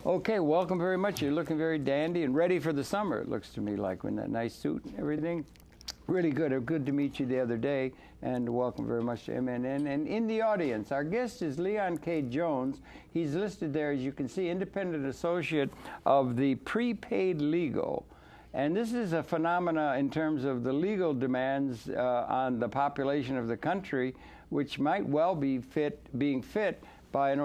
Okay, welcome very much. You're looking very dandy and ready for the summer, it looks to me like, with that nice suit and everything. Really good. Good to meet you the other day, and welcome very much to MNN. And in the audience, our guest is Leon K. Jones. He's listed there, as you can see, Independent Associate of the Prepaid Legal. And this is a phenomena in terms of the legal demands on the population of the country, which might well be being fit by an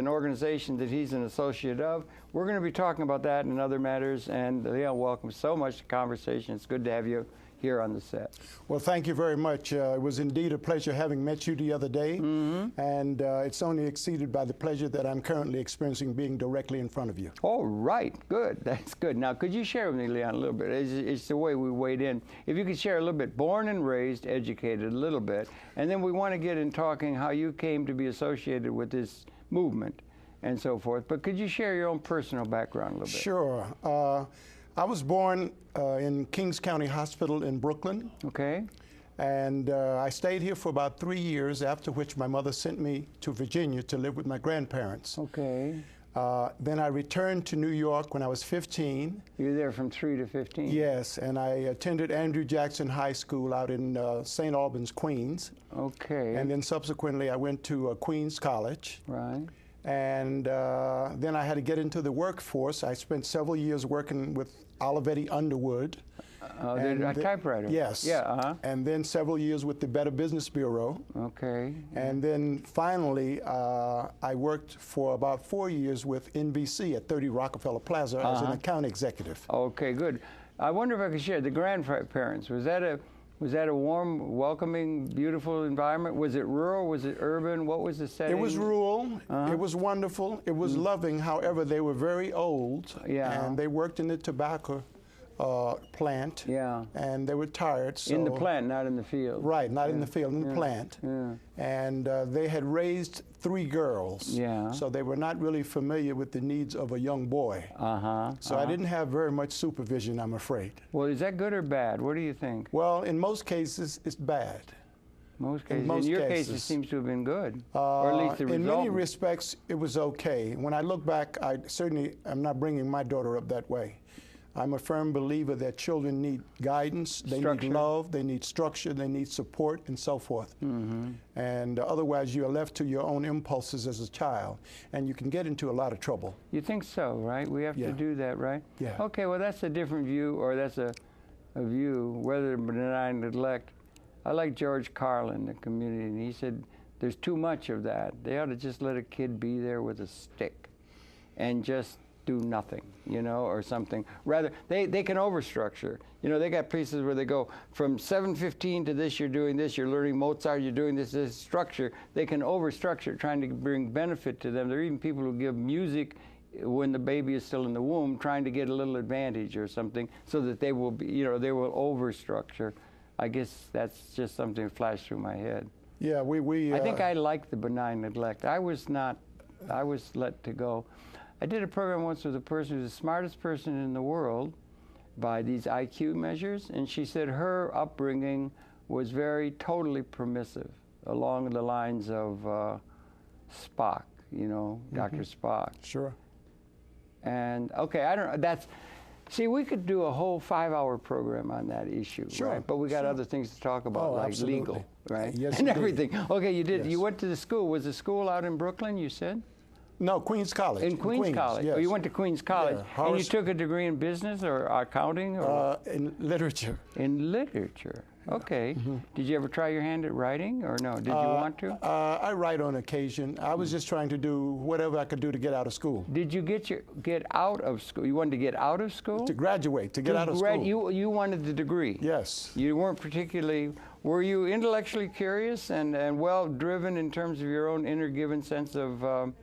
organization that he's an associate of. We're going to be talking about that and other matters. And Leon, welcome so much to conversation. It's good to have you here on the set. Well, thank you very much. It was indeed a pleasure having met you the other day, and it's only exceeded by the pleasure that I'm currently experiencing being directly in front of you. All right, good. That's good. Now, could you share with me, Leon, a little bit? It's the way we wade in. If you could share a little bit, born and raised, educated a little bit, and then we want to get in talking how you came to be associated with this movement and so forth. But could you share your own personal background a little bit? Sure. I was born in Kings County Hospital in Brooklyn. Okay. And I stayed here for about 3 years, after which my mother sent me to Virginia to live with my grandparents. Okay. Then I returned to New York when I was 15. You were there from 3 to 15? Yes, and I attended Andrew Jackson High School out in St. Albans, Queens. Okay. And then subsequently I went to Queens College. Right. And then I had to get into the workforce. I spent several years working with Olivetti Underwood. A typewriter? Yes. Yeah. And then several years with the Better Business Bureau. Okay. And then finally, I worked for about 4 years with NBC at 30 Rockefeller Plaza as an account executive. Okay, good. I wonder if I could share the grandparents. Was that a warm, welcoming, beautiful environment? Was it rural? Was it urban? What was the setting? It was rural. It was wonderful. It was loving. However, they were very old. Yeah. And they worked in the tobacco plant. Yeah. And they were tired. So, in the plant, not in the field. Right, not in the field, in the plant. Yeah. And they had raised 3 girls. Yeah. So they were not really familiar with the needs of a young boy. So I didn't have very much supervision, I'm afraid. Well, is that good or bad? What do you think? Well, in most cases, it's bad. Most cases. In your case, it seems to have been good, or at least the result. In many respects, it was okay. When I look back, I certainly am not bringing my daughter up that way. I'm a firm believer that children need guidance, they need love, they need structure, they need support, and so forth. And otherwise, you are left to your own impulses as a child, and you can get into a lot of trouble. You think so, right? We have to do that, right? Yeah. Okay, well, that's a different view, or that's a view, whether deny neglect. I like George Carlin, the community, and he said there's too much of that. They ought to just let a kid be there with a stick and just do nothing, you know, or something. Rather, they can overstructure. You know, they got places where they go from 7:15 to this, you're doing this, you're learning Mozart, you're doing this structure. They can overstructure, trying to bring benefit to them. There are even people who give music when the baby is still in the womb, trying to get a little advantage or something, so that they will be, you know, they will overstructure. I guess that's just something that flashed through my head. Yeah, I think I like the benign neglect. I was let to go. I did a program once with a person who's the smartest person in the world by these IQ measures, and she said her upbringing was totally permissive, along the lines of Spock, you know, Dr. Spock. Sure. And, okay, I don't know, see, we could do a whole 5-hour program on that issue, right? But we got other things to talk about, like legal, right? Yes, and indeed. everything. Okay, you did. Yes. You went to the school. Was the school out in Brooklyn, you said? No, Queens College. In Queens College. Yes. Oh, you went to Queens College. Yeah, and you took a degree in business or accounting? Or in literature. In literature. Okay. Did you ever try your hand at writing, or no? Did you want to? I write on occasion. I was just trying to do whatever I could do to get out of school. Did you get out of school? You wanted to get out of school? To graduate, to get out of school. You wanted the degree? Yes. You weren't particularly, were you intellectually curious and well driven in terms of your own inner given sense of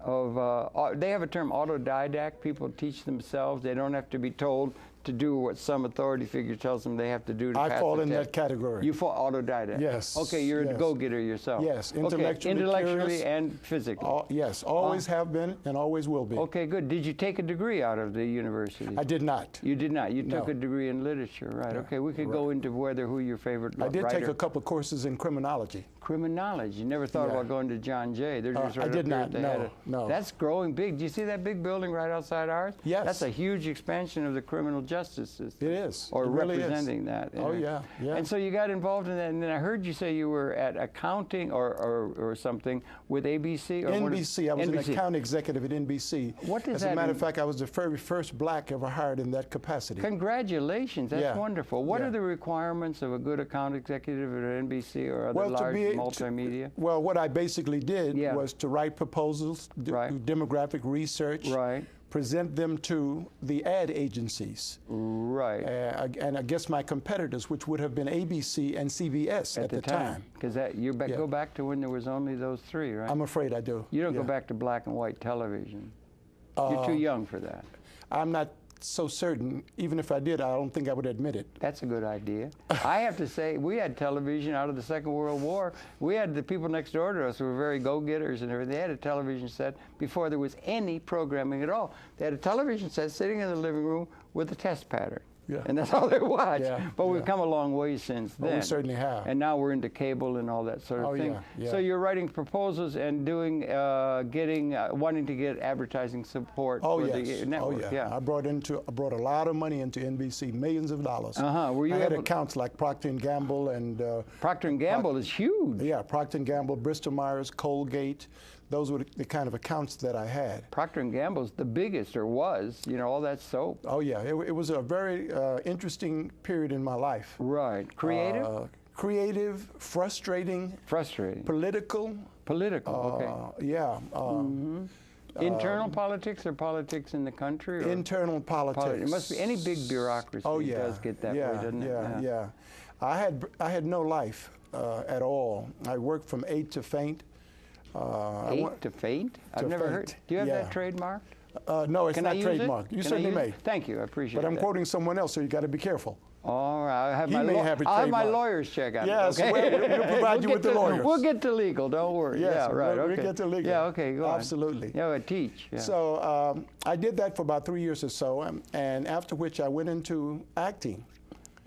they have a term, autodidact. People teach themselves. They don't have to be told to do what some authority figure tells them they have to do to pass the test. I fall in that category. You fall autodidact? Yes. Okay, you're a go-getter yourself. Yes, intellectually curious, and physically. Yes, always have been and always will be. Okay, good. Did you take a degree out of the university? I did not. You did not. You took a degree in literature, right? Okay, we could go into who your favorite writer. I did take a couple of courses in criminology. Criminology. You never thought Yeah. about going to John Jay. They're just right I did up not. there. No. That's growing big. Do you see that big building right outside ours? Yes. That's a huge expansion of the criminal justice system. It is. Or It really is. representing that. Oh, yeah, yeah. And so you got involved in that, and then I heard you say you were at accounting or something with ABC? Or NBC. I was an NBC. account executive at NBC. What does As that a matter mean? of fact, I was the very first black ever hired in that capacity. Congratulations. That's Yeah. wonderful. What Yeah. are the requirements of a good account executive at NBC or other large multimedia? Well, what I basically did Yeah. was to write proposals, do Right. demographic research, Right. present them to the ad agencies, Right. and I guess my competitors, which would have been ABC and CBS at the time. Because you Yeah. go back to when there was only those three, right? I'm afraid I do. You don't go Yeah. back to black and white television. You're too young for that. I'm not so certain. Even if I did, I don't think I would admit it. That's a good idea. I have to say, we had television out of the Second World War. We had the people next door to us who were very go-getters and everything. They had a television set before there was any programming at all. They had a television set sitting in the living room with a test pattern. Yeah. And that's all there was. Yeah, But we've yeah. come a long way since Well, then. we certainly have. And now we're into cable and all that sort of Oh, thing. yeah, yeah. So you're writing proposals and doing, wanting to get advertising support Oh, for yes. the network. Oh, yeah. I brought a lot of money into NBC, millions of dollars. Were you I had able- accounts like Procter and Gamble and Procter and Gamble is huge. yeah, Procter and Gamble, Bristol Myers, Colgate. Those were the kind of accounts that I had. Procter and Gamble's the biggest, or was, all that soap. Oh yeah, it was a very interesting period in my life. Right. Creative? Creative, frustrating, Frustrating. political. Political, okay. Yeah. Internal politics or politics in the country? Or Internal politics. It must be any big bureaucracy. Oh yeah. Does get that yeah, way, doesn't yeah, it? Yeah. I had no life at all. I worked from 8 to faint. To faint? I've to never faint, heard. Do you have yeah. that trademarked? No, it's Can not I use it? trademarked. You Can I certainly use may. it? Thank you. I appreciate But I'm that. quoting someone else, so you got to be careful. All right. I'll have He my may have it I'll have my trademarked. lawyers check out. Yes, okay? we'll provide you get with the to- lawyers. We'll get to legal. Don't worry. Yes, yeah, right. we'll okay. get to legal. Yeah. Okay. Go on. Absolutely. Yeah. Teach. Yeah. So I did that for about 3 years or so, and after which I went into acting.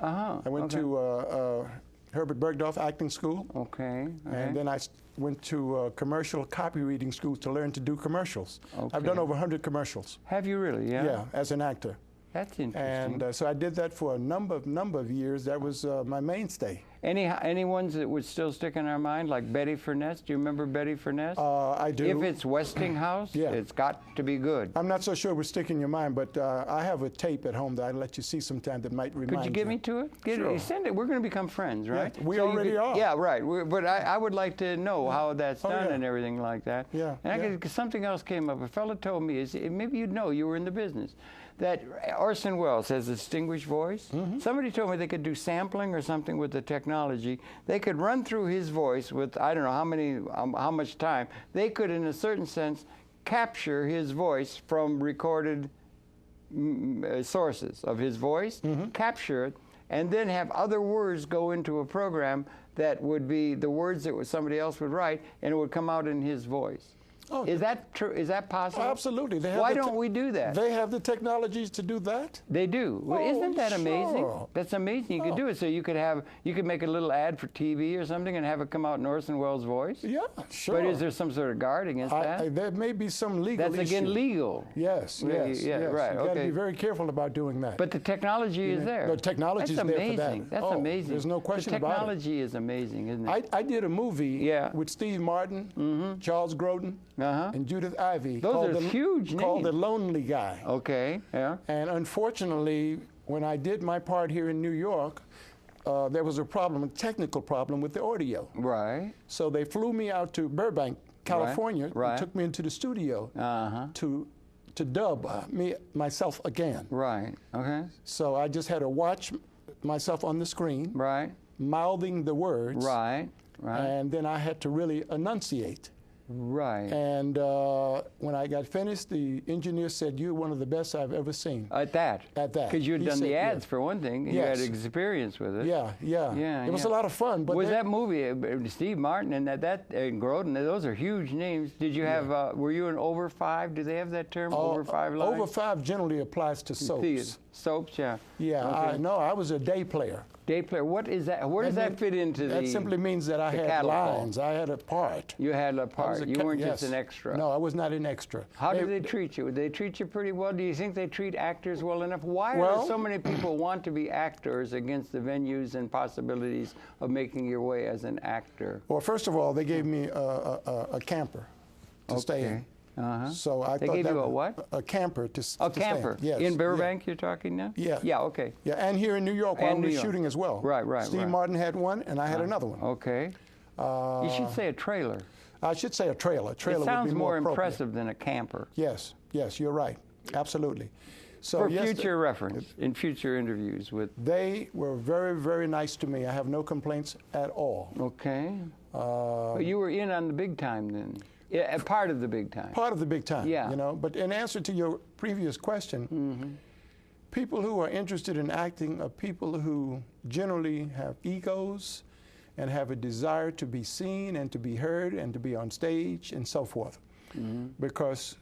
I went to Herbert Bergdorf Acting School, Okay. and then I went to commercial copy reading school to learn to do commercials. Okay. I've done over 100 commercials. Have you really? Yeah. Yeah, as an actor. That's interesting. And so I did that for a number of years. That was my mainstay. Any ones that would still stick in our mind, like Betty Furness? Do you remember Betty Furness? I do. If it's Westinghouse, Yeah. it's got to be good. I'm not so sure it would stick in your mind, but I have a tape at home that I'd let you see sometime that might remind you. Could you get me to it? Sure. Send it. We're going to become friends, right? we So you already are. Yeah, right. But I would like to know how that's Oh, done yeah. and everything like that. Yeah, And yeah. cause something else came up. A fellow told me, maybe you'd know, you were in the business, that Orson Welles has a distinguished voice. Mm-hmm. Somebody told me they could do sampling or something with the technology. They could run through his voice with, I don't know how much time. They could, in a certain sense, capture his voice from recorded sources of his voice, capture it, and then have other words go into a program that would be the words that somebody else would write, and it would come out in his voice. Oh, Is that true? Is that possible? Absolutely. They have Why the don't we do that? They have the technologies to do that? They do. Well, Oh, isn't that amazing? sure. That's amazing. You could do it. So you could make a little ad for TV or something and have it come out in Orson Welles' voice. Yeah, sure. But is there some sort of guard against that? There may be some legal That's again issue. legal. Yes, Yeah, yes, yeah, yes. right, You got to okay. be very careful about doing that. But the technology is there. The technology is That's there for amazing. that. That's Oh, amazing. there's no question about it. The technology is amazing, isn't it? I did a movie Yeah. with Steve Martin, Charles Grodin, Uh-huh. and Judith Ivey. Those called are huge Called names. The Lonely Guy. Okay, yeah. And unfortunately, when I did my part here in New York, there was a technical problem with the audio. Right. So they flew me out to Burbank, California, Right. and took me into the studio Uh-huh. to dub myself again. Right. Okay. So I just had to watch myself on the screen, Right. mouthing the words, Right. Right. and then I had to really enunciate. Right. And when I got finished, the engineer said, "You're one of the best I've ever seen." At that. At that. Because you had He done said, the ads yes. for one thing, and Yes. you had experience with it. Yeah, yeah. Yeah, It was yeah. a lot of fun. But Was that movie, Steve Martin and that and Grodin, those are huge names. Did you have, were you an over 5? Do they have that term, over 5 line? Over 5 generally applies to soaps. Soaps, yeah. Yeah, Okay. I was a day player. Day player, what is that? Where does that fit into That the... simply means that I the had cattle call? lines. I had a part. You had a part. You weren't yes. just an extra. No, I was not an extra. How did they treat you? Did they treat you pretty well? Do you think they treat actors well enough? Why Well, do so many people want to be actors against the venues and possibilities of making your way as an actor? Well, first of all, they gave me a camper to stay in. Uh-huh. So I They thought gave that you a what? A camper to A stay in. camper. Yes. In Burbank, you're talking now? Yeah. Yeah, okay. Yeah, and here in New York, while And we New were York. shooting as well. Right, right, Steve right. Martin had one, and I had another one. Okay. You should say a trailer. I should say a trailer. Trailer It sounds would be more appropriate. impressive than a camper. Yes, yes, you're right. Absolutely. So For yes, future reference, in future interviews with... they were very, very nice to me. I have no complaints at all. Okay. But you were in on the big time then. Yeah, part of the big time. Part of the big time, Yeah. you know. But in answer to your previous question, people who are interested in acting are people who generally have egos and have a desire to be seen and to be heard and to be on stage and so forth. Because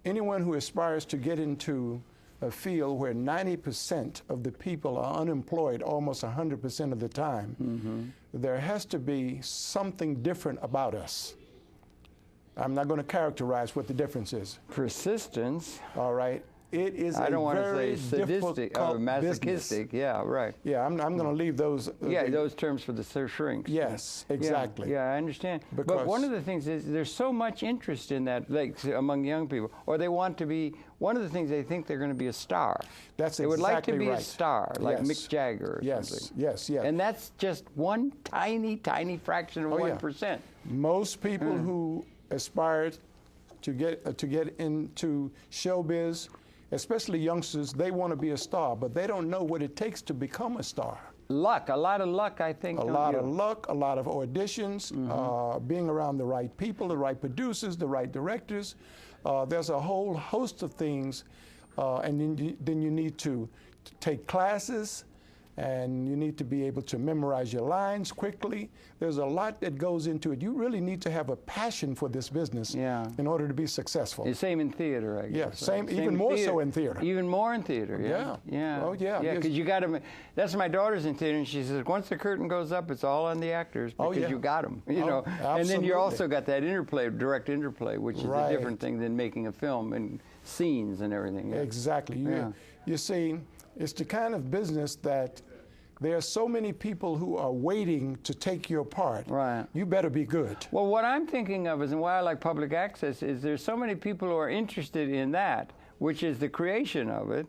anyone who aspires to get into a field where 90% of the people are unemployed almost 100% of the time, there has to be something different about us. I'm not going to characterize what the difference is. Persistence. All right. It is I don't a want to very say sadistic or difficult masochistic. business. Yeah, right. Yeah, I'm going to leave those. Yeah, those terms for the shrinks. Yes, exactly. Yeah, I understand. But Because- one of the things is there's so much interest in that, like among young people, or they want to be. One of the things they think they're going to be a star. That's they would like to exactly be right. a star, like Yes. Mick Jagger or Yes, something. yes, yes. And that's just one tiny, tiny fraction of Oh, yeah. 1%. Most people who aspire to get into showbiz, especially youngsters, they want to be a star, but they don't know what it takes to become a star. Luck, a lot of luck, I think. A lot of luck, a lot of auditions, being around the right people, the right producers, the right directors. There's a whole host of things, and then you need to take classes, and you need to be able to memorize your lines quickly. There's a lot that goes into it. You really need to have a passion for this business in order to be successful. The same in theater, I guess. Yeah, right? same even more so in theater. Even more in theater, yeah. Yeah. Yeah. Oh, yeah. Yeah, Yes. because you got to, that's my daughter's in theater, and she says, once the curtain goes up, it's all on the actors because Oh, yeah. you got them, you Oh, know. And then you absolutely. also got that interplay, direct interplay, which is a Right. different thing than making a film and scenes and everything. Yeah. Exactly. You see, it's the kind of business that there are so many people who are waiting to take your part. Right. You better be good. Well, what I'm thinking of is, and why I like public access, is there's so many people who are interested in that, which is the creation of it,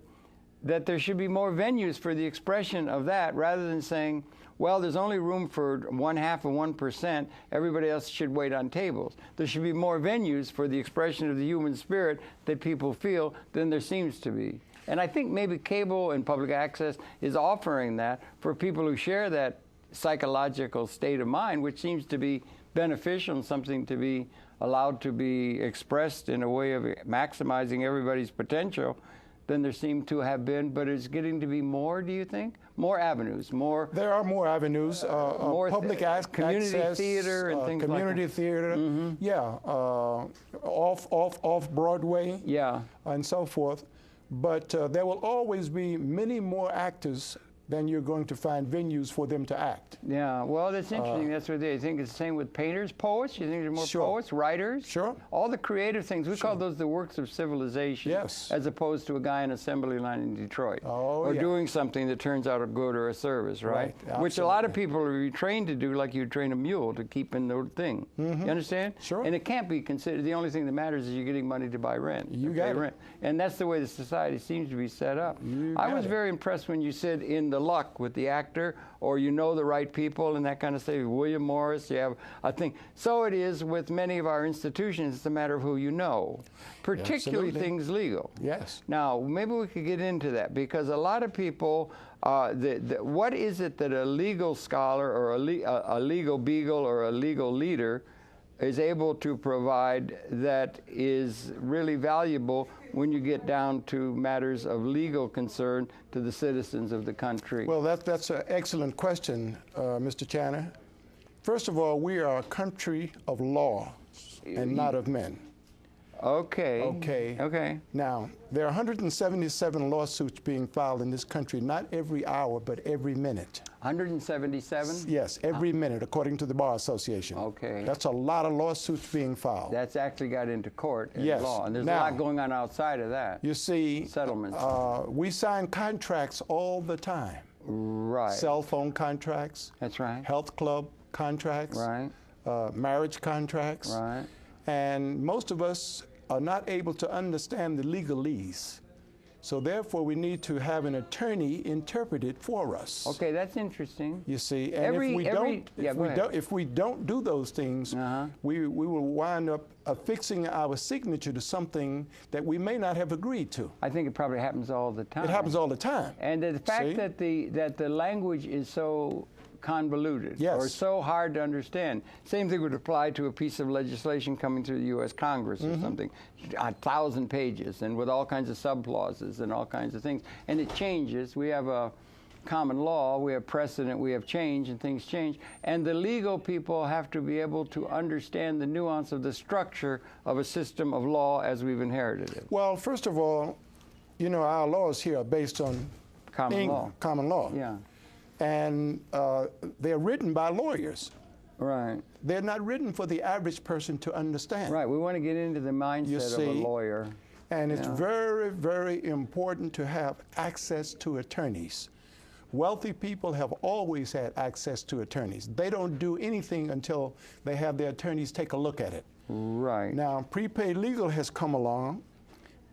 that there should be more venues for the expression of that, rather than saying, well, there's only room for 1/2 of 1%, everybody else should wait on tables. There should be more venues for the expression of the human spirit that people feel than there seems to be. And I think maybe cable and public access is offering that for people who share that psychological state of mind, which seems to be beneficial and something to be allowed to be expressed in a way of maximizing everybody's potential than there seemed to have been. But it's getting to be more, do you think? More avenues, more... There are more avenues, more public community access, theater and things like that. community theater, yeah, off Broadway, Yeah. and so forth. But there will always be many more actors than you're going to find venues for them to act. Yeah, well, that's interesting. That's what they think. It's the same with painters, poets. You think there's more Sure. poets, writers? Sure. All the creative things. We call those the works of civilization. Yes. As opposed to a guy in assembly line in Detroit. Oh, or yeah. doing something that turns out a good or a service, right? Right, Which a lot of absolutely. people are trained to do, like you train a mule to keep in the thing. You understand? Sure. And it can't be considered. The only thing that matters is you're getting money to buy rent. You to got pay it. rent. And that's the way the society seems to be set up. You I got was it. very impressed when you said in the luck with the actor, or you know the right people and that kind of stuff. William Morris, you have a thing. So it is with many of our institutions. It's a matter of who you know, particularly Absolutely. things legal. Yes. Now, maybe we could get into that, because a lot of people, what is it that a legal scholar or a legal beagle or a legal leader is able to provide that is really valuable when you get down to matters of legal concern to the citizens of the country? Well, that's an excellent question, Mr. Channer. First of all, we are a country of law and not of men. Okay. Okay. Okay. Now, there are 177 lawsuits being filed in this country, not every hour, but every minute. 177? Yes, every minute, according to the Bar Association. Okay. That's a lot of lawsuits being filed. That's actually got into court and Yes. law, and there's Now, a lot going on outside of that. You see, Settlements. We sign contracts all the time. Right. Cell phone contracts. That's right. Health club contracts. Right. Marriage contracts. Right. And most of us are not able to understand the legalese. So therefore, we need to have an attorney interpret it for us. Okay, that's interesting. You see, and if we don't do those things, we will wind up affixing our signature to something that we may not have agreed to. I think it probably happens all the time. It happens all the time. And the fact that the language is so convoluted or so hard to understand. Same thing would apply to a piece of legislation coming through the U.S. Congress or something, 1,000 pages and with all kinds of subclauses and all kinds of things. And it changes. We have a common law, we have precedent, we have change, and things change. And the legal people have to be able to understand the nuance of the structure of a system of law as we've inherited it. Well, first of all, you know, our laws here are based on common law. Yeah. And they're written by lawyers. Right. They're not written for the average person to understand. Right. We want to get into the mindset of a lawyer. And it's very, very important to have access to attorneys. Wealthy people have always had access to attorneys. They don't do anything until they have their attorneys take a look at it. Right. Now, prepaid legal has come along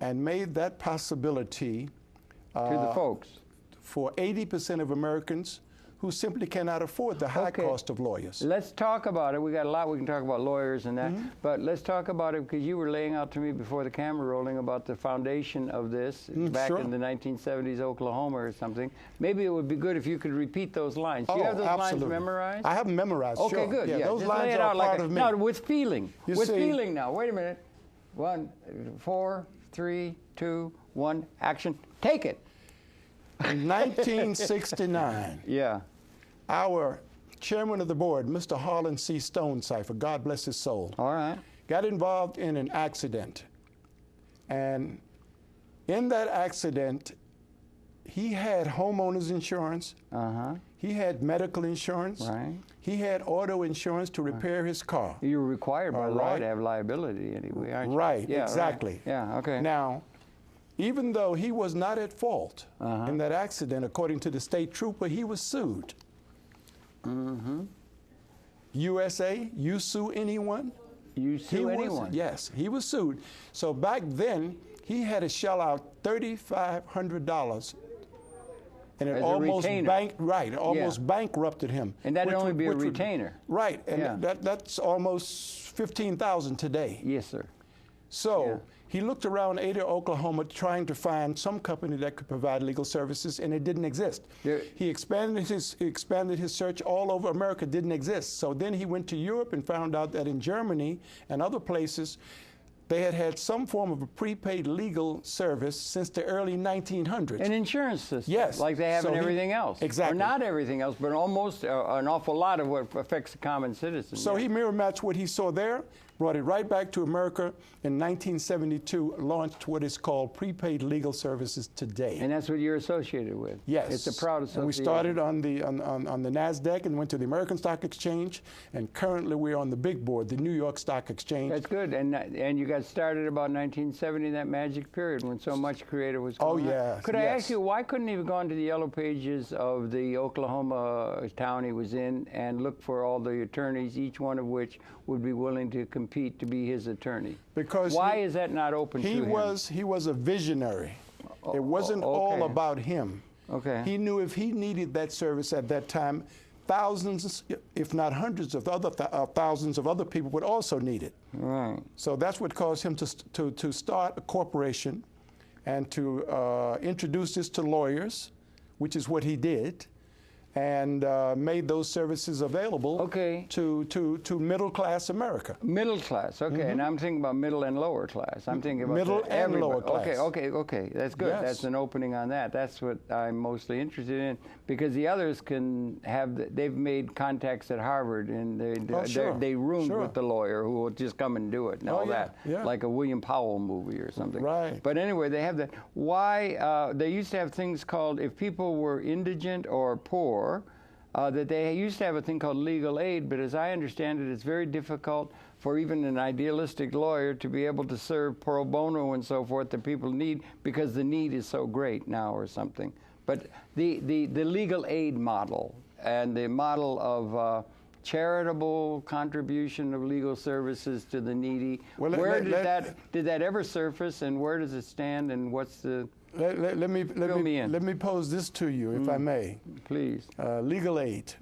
and made that possibility to the folks. For 80% of Americans who simply cannot afford the high cost of lawyers. Let's talk about it. We got a lot we can talk about lawyers and that, but let's talk about it because you were laying out to me before the camera rolling about the foundation of this back in the 1970s, Oklahoma or something. Maybe it would be good if you could repeat those lines. Do you have those lines memorized? I have them memorized. Okay, sure. good. Yeah, those just lines lay it are out part of me. No, with feeling. With see, feeling now. Wait a minute. 1, 4, 3, 2, 1, action. Take it. In 1969, our chairman of the board, Mr. Harlan C. Stonecipher, God bless his soul, got involved in an accident. And in that accident, he had homeowners insurance, he had medical insurance, he had auto insurance to repair his car. You're required by law to have liability anyway, aren't you? Right, exactly. Yeah, okay. Now, even though he was not at fault in that accident, according to the state trooper, he was sued. USA, you sue anyone? You sue anyone? Yes, he was sued. So back then, he had to shell out $3,500, and it almost bankrupted him. And that'd only be a retainer. Right, and that's almost $15,000 today. Yes, sir. So he looked around Ada, Oklahoma, trying to find some company that could provide legal services, and it didn't exist. He expanded his search all over America, didn't exist. So then he went to Europe and found out that in Germany and other places, they had had some form of a prepaid legal service since the early 1900s. An insurance system. Yes. Like they have in everything else. Exactly. Or not everything else, but almost an awful lot of what affects the common citizen. So he mirror matched what he saw there, brought it right back to America in 1972, launched what is called prepaid legal services today. And that's what you're associated with. Yes. It's a proud association. And we started on the NASDAQ and went to the American Stock Exchange, and currently we're on the big board, the New York Stock Exchange. That's good. And you got started about 1970, that magic period when so much creative was going on. Oh, yeah. Could I ask you, why couldn't he have gone to the yellow pages of the Oklahoma town he was in and looked for all the attorneys, each one of which would be willing to compete to be his attorney? Because why is that not open to him? He was a visionary. It wasn't all about him. Okay. He knew if he needed that service at that time, thousands, if not hundreds of thousands of other people would also need it. Right. So that's what caused him to start a corporation and to introduce this to lawyers, which is what he did. and made those services available Okay. to middle-class America. Middle class, okay. And I'm thinking about middle and lower class. I'm thinking about Middle and everybody. lower class. Okay. That's good. Yes. That's an opening on that. That's what I'm mostly interested in, because the others can have. They've made contacts at Harvard, and they roomed with the lawyer who will just come and do it and all that, like a William Powell movie or something. Right. But anyway, they have that. Why they used to have things called, if people were indigent or poor, that they used to have a thing called legal aid, but as I understand it, it's very difficult for even an idealistic lawyer to be able to serve pro bono and so forth that people need, because the need is so great now or something. But the legal aid model and the model of charitable contribution of legal services to the needy, where did that ever surface, and where does it stand, and what's the... Let me pose this to you, if I may. Please. Legal aid,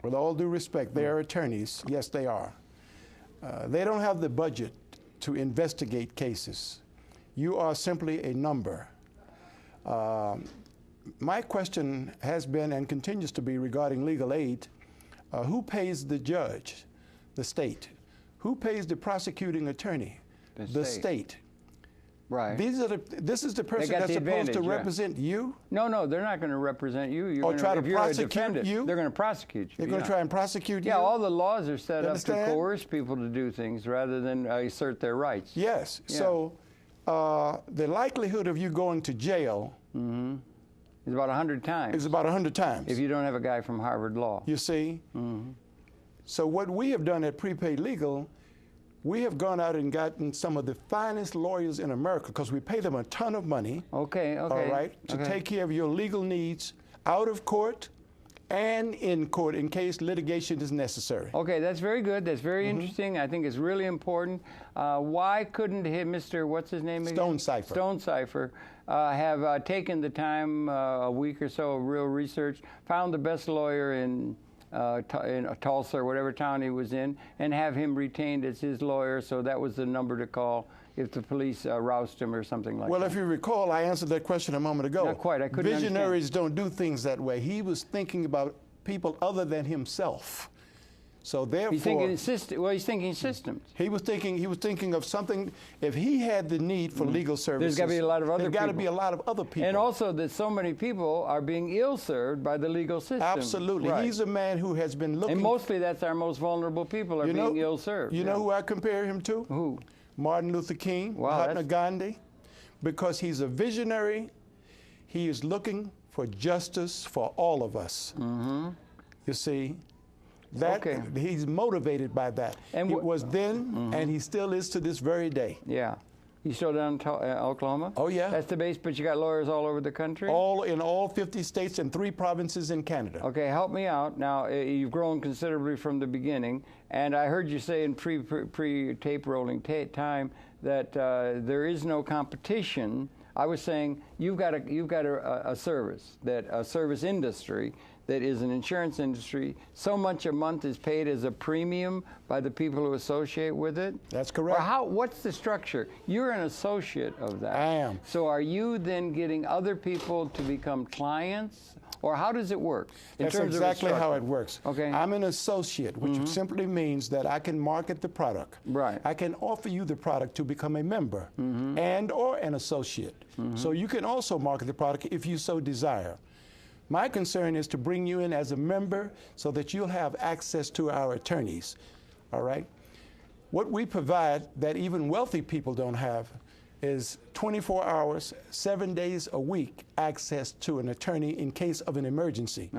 with all due respect, they are attorneys. Yes, they are. They don't have the budget to investigate cases. You are simply a number. My question has been and continues to be regarding legal aid. Who pays the judge? The state. Who pays the prosecuting attorney? The state. Right. This is the person that's supposed to represent you? No, they're not going to represent you. Or try to prosecute you? They're going to prosecute you. They're going to try and prosecute you? Yeah, all the laws are set up to coerce people to do things rather than assert their rights. Yes. Yeah. So the likelihood of you going to jail is about 100 times. Is about 100 times. If you don't have a guy from Harvard Law. You see? So what we have done at Prepaid Legal, we have gone out and gotten some of the finest lawyers in America, because we pay them a ton of money. Okay. All right, to take care of your legal needs out of court and in court in case litigation is necessary. Okay, that's very good. That's very interesting. I think it's really important. Why couldn't Mr. What's his name again? Stonecipher have taken the time, a week or so of real research, found the best lawyer in Tulsa or whatever town he was in, and have him retained as his lawyer, so that was the number to call if the police roused him or something like that. Well, if you recall, I answered that question a moment ago. Not quite. I couldn't Visionaries don't do things that way. He was thinking about people other than himself. So therefore, he's thinking systems. He was thinking of something. If he had the need for legal services, there's got to be a lot of other people. There's got to be a lot of other people. And also that so many people are being ill-served by the legal system. Absolutely. Right. He's a man who has been looking. And mostly that's our most vulnerable people are being ill-served. You know who I compare him to? Who? Martin Luther King, Mahatma Gandhi, because he's a visionary. He is looking for justice for all of us. You see? He's motivated by that. And he was then, and he still is to this very day. Yeah. You still down in Oklahoma? Oh, yeah. That's the base, but you got lawyers all over the country? In all 50 states and 3 provinces in Canada. Okay, help me out. Now, you've grown considerably from the beginning, and I heard you say in pre-tape rolling time that there is no competition. I was saying you've got a service, a service industry that is an insurance industry. So much a month is paid as a premium by the people who associate with it. That's correct. Or what's the structure? You're an associate of that. I am. So are you then getting other people to become clients? Or how does it work? That's exactly how it works. Okay. I'm an associate, which simply means that I can market the product. Right. I can offer you the product to become a member and or an associate. So you can also market the product if you so desire. My concern is to bring you in as a member so that you'll have access to our attorneys. All right? What we provide that even wealthy people don't have is 24 hours, 7 days a week access to an attorney in case of an emergency.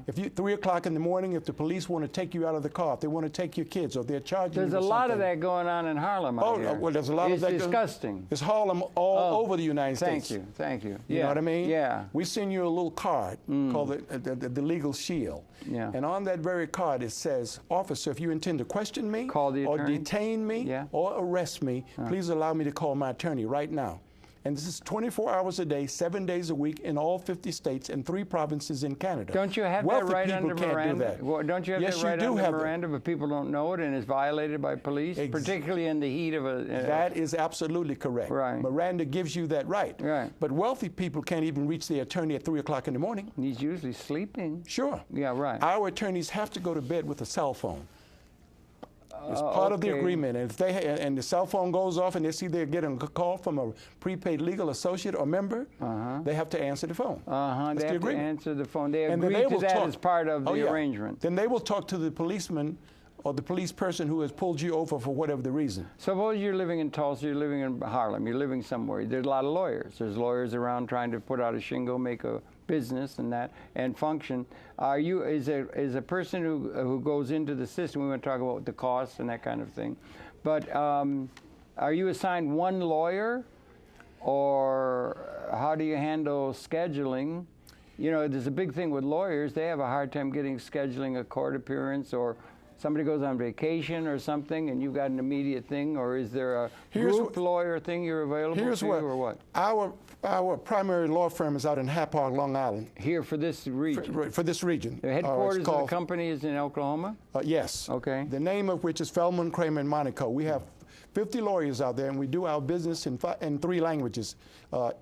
If you 3 o'clock in the morning, if the police want to take you out of the car, if they want to take your kids, or they're charging you. There's a lot of that going on in Harlem. Well, there's a lot of that. It's disgusting. It's Harlem all over the United States. Thank you. You know what I mean? Yeah. We send you a little card called the legal shield. Yeah. And on that very card it says, "Officer, if you intend to question me call the or attorney. detain me or arrest me, please allow me to call my attorney right now." And this is 24 hours a day, 7 days a week in all 50 states and 3 provinces in Canada. Don't you have Wealthy that right people under can't Miranda? do that. Well, don't you have Yes, that right you do under have Miranda, but people don't know it and it's violated by police, particularly in the heat of a... That is absolutely correct. Right. Miranda gives you that right. Right. But wealthy people can't even reach their attorney at 3 o'clock in the morning. He's usually sleeping. Sure. Yeah, right. Our attorneys have to go to bed with a cell phone. It's part of the agreement. And if the cell phone goes off and they see they're getting a call from a prepaid legal associate or member, they have to answer the phone. That's They the have to agreement. answer the phone. They And then agreed they to will that talk- as part of the yeah. arrangement. Then they will talk to the policeman or the police person who has pulled you over for whatever the reason. Suppose you're living in Tulsa, you're living in Harlem, you're living somewhere. There's a lot of lawyers. There's lawyers around trying to put out a shingle, make a business and that, and function. Is a person who goes into the system, we want to talk about the costs and that kind of thing, but are you assigned one lawyer, or how do you handle scheduling? You know, there's a big thing with lawyers. They have a hard time scheduling a court appearance, or somebody goes on vacation or something and you've got an immediate thing, or is there a group lawyer thing you're available to, or what? Our primary law firm is out in Hapog, Long Island. Here for this region? For this region. The headquarters of the company is in Oklahoma? Yes. Okay. The name of which is Feldman, Kramer, and Monaco. We have 50 lawyers out there, and we do our business in 3 languages,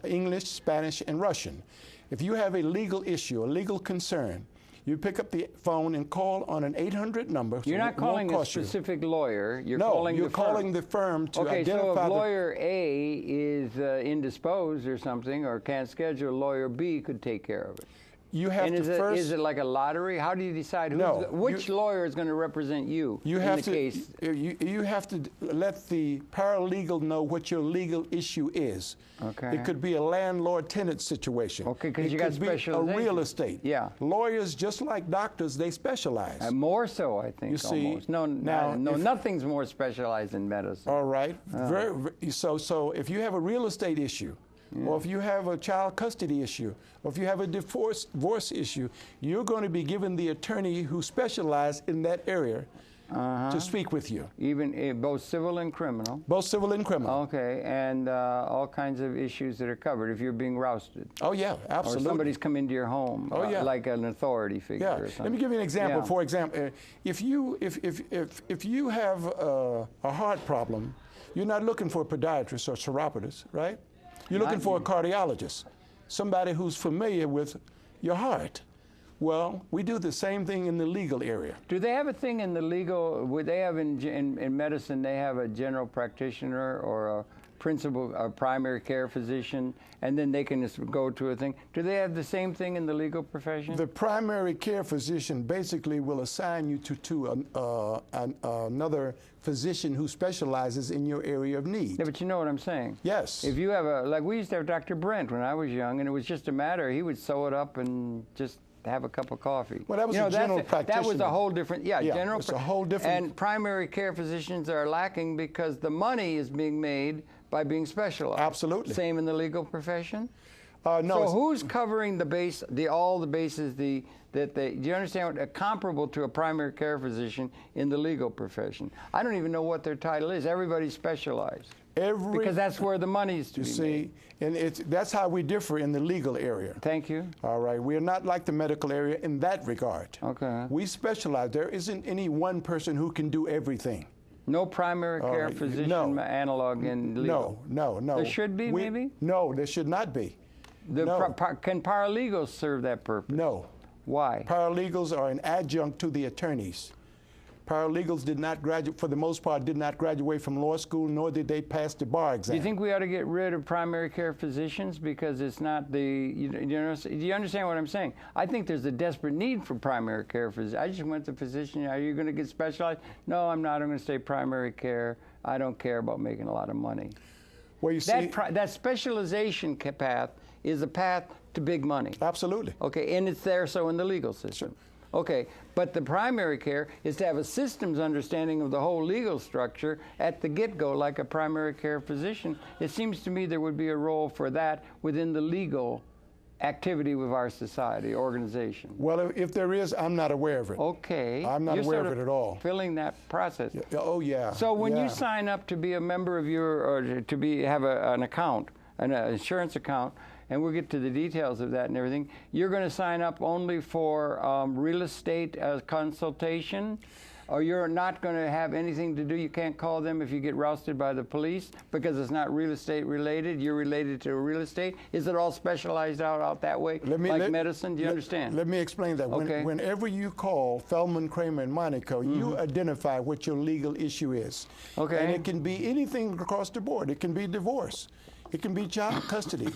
English, Spanish, and Russian. If you have a legal issue, a legal concern, you pick up the phone and call on an 800 number. You're not calling a specific lawyer. You're calling you're the firm. calling the firm to okay, identify. So if lawyer A is indisposed or something, or can't schedule, lawyer B could take care of it. You have and to first. Is it like a lottery? How do you decide which lawyer is going to represent you in the case? You have to let the paralegal know what your legal issue is. Okay. It could be a landlord-tenant situation. Okay, because you got specialization. It could be a real estate. Yeah. Lawyers, just like doctors, they specialize. More so, I think. You see, almost. No, nothing's more specialized in medicine. All right. So if you have a real estate issue, or if you have a child custody issue, or if you have a divorce issue, you're going to be given the attorney who specializes in that area to speak with you. Even both civil and criminal? Both civil and criminal. Okay, and all kinds of issues that are covered if you're being rousted. Oh, yeah, absolutely. Or somebody's come into your home, like an authority figure or something. Let me give you an example. For example, if you have a heart problem, you're not looking for a podiatrist or chiropodist, right? You're looking for a cardiologist, somebody who's familiar with your heart. Well, we do the same thing in the legal area. Do they have a thing in the legal, would they have in medicine, they have a general practitioner or a primary care physician, and then they can just go to a thing? Do they have the same thing in the legal profession? The primary care physician basically will assign you to another physician who specializes in your area of need. Yeah, but you know what I'm saying? Yes. If you have like we used to have Dr. Brent when I was young, and it was just a matter, he would sew it up and just have a cup of coffee. Well, that was a general practitioner. That was a whole different, general. It's a whole different. And primary care physicians are lacking because the money is being made by being specialized. Absolutely. Same in the legal profession? No. So who's covering the base, all the bases, do you understand what, comparable to a primary care physician in the legal profession? I don't even know what their title is. Everybody's specialized. Because that's where the money is to be made. And that's how we differ in the legal area. Thank you. All right. We're not like the medical area in that regard. Okay. We specialize. There isn't any one person who can do everything. No primary care physician analog in legal? No. There should be, maybe? No, there should not be. Can paralegals serve that purpose? No. Why? Paralegals are an adjunct to the attorneys. Paralegals did not graduate, for the most part, did not graduate from law school, nor did they pass the bar exam. Do you think we ought to get rid of primary care physicians because it's not do you understand what I'm saying? I think there's a desperate need for primary care physicians. I just went to a physician. Are you going to get specialized? No, I'm not. I'm going to stay primary care. I don't care about making a lot of money. Well, you see, that specialization path is a path to big money. Absolutely. Okay, and it's there so in the legal system. Sure. Okay, but the primary care is to have a systems understanding of the whole legal structure at the get-go, like a primary care physician. It seems to me there would be a role for that within the legal activity of our society, organization. Well, if there is, I'm not aware of it. Okay. I'm not aware of it at all. Filling that process. Oh, yeah. So when you sign up to be a member of or to have an account, an insurance account, and we'll get to the details of that and everything. You're going to sign up only for real estate consultation, or you're not going to have anything to do. You can't call them if you get rousted by the police because it's not real estate related. You're related to real estate. Is it all specialized out that way, like medicine? Do you understand? Let me explain that. Okay. Whenever you call Feldman, Kramer, and Monaco, you identify what your legal issue is. Okay. And it can be anything across the board. It can be divorce. It can be child custody.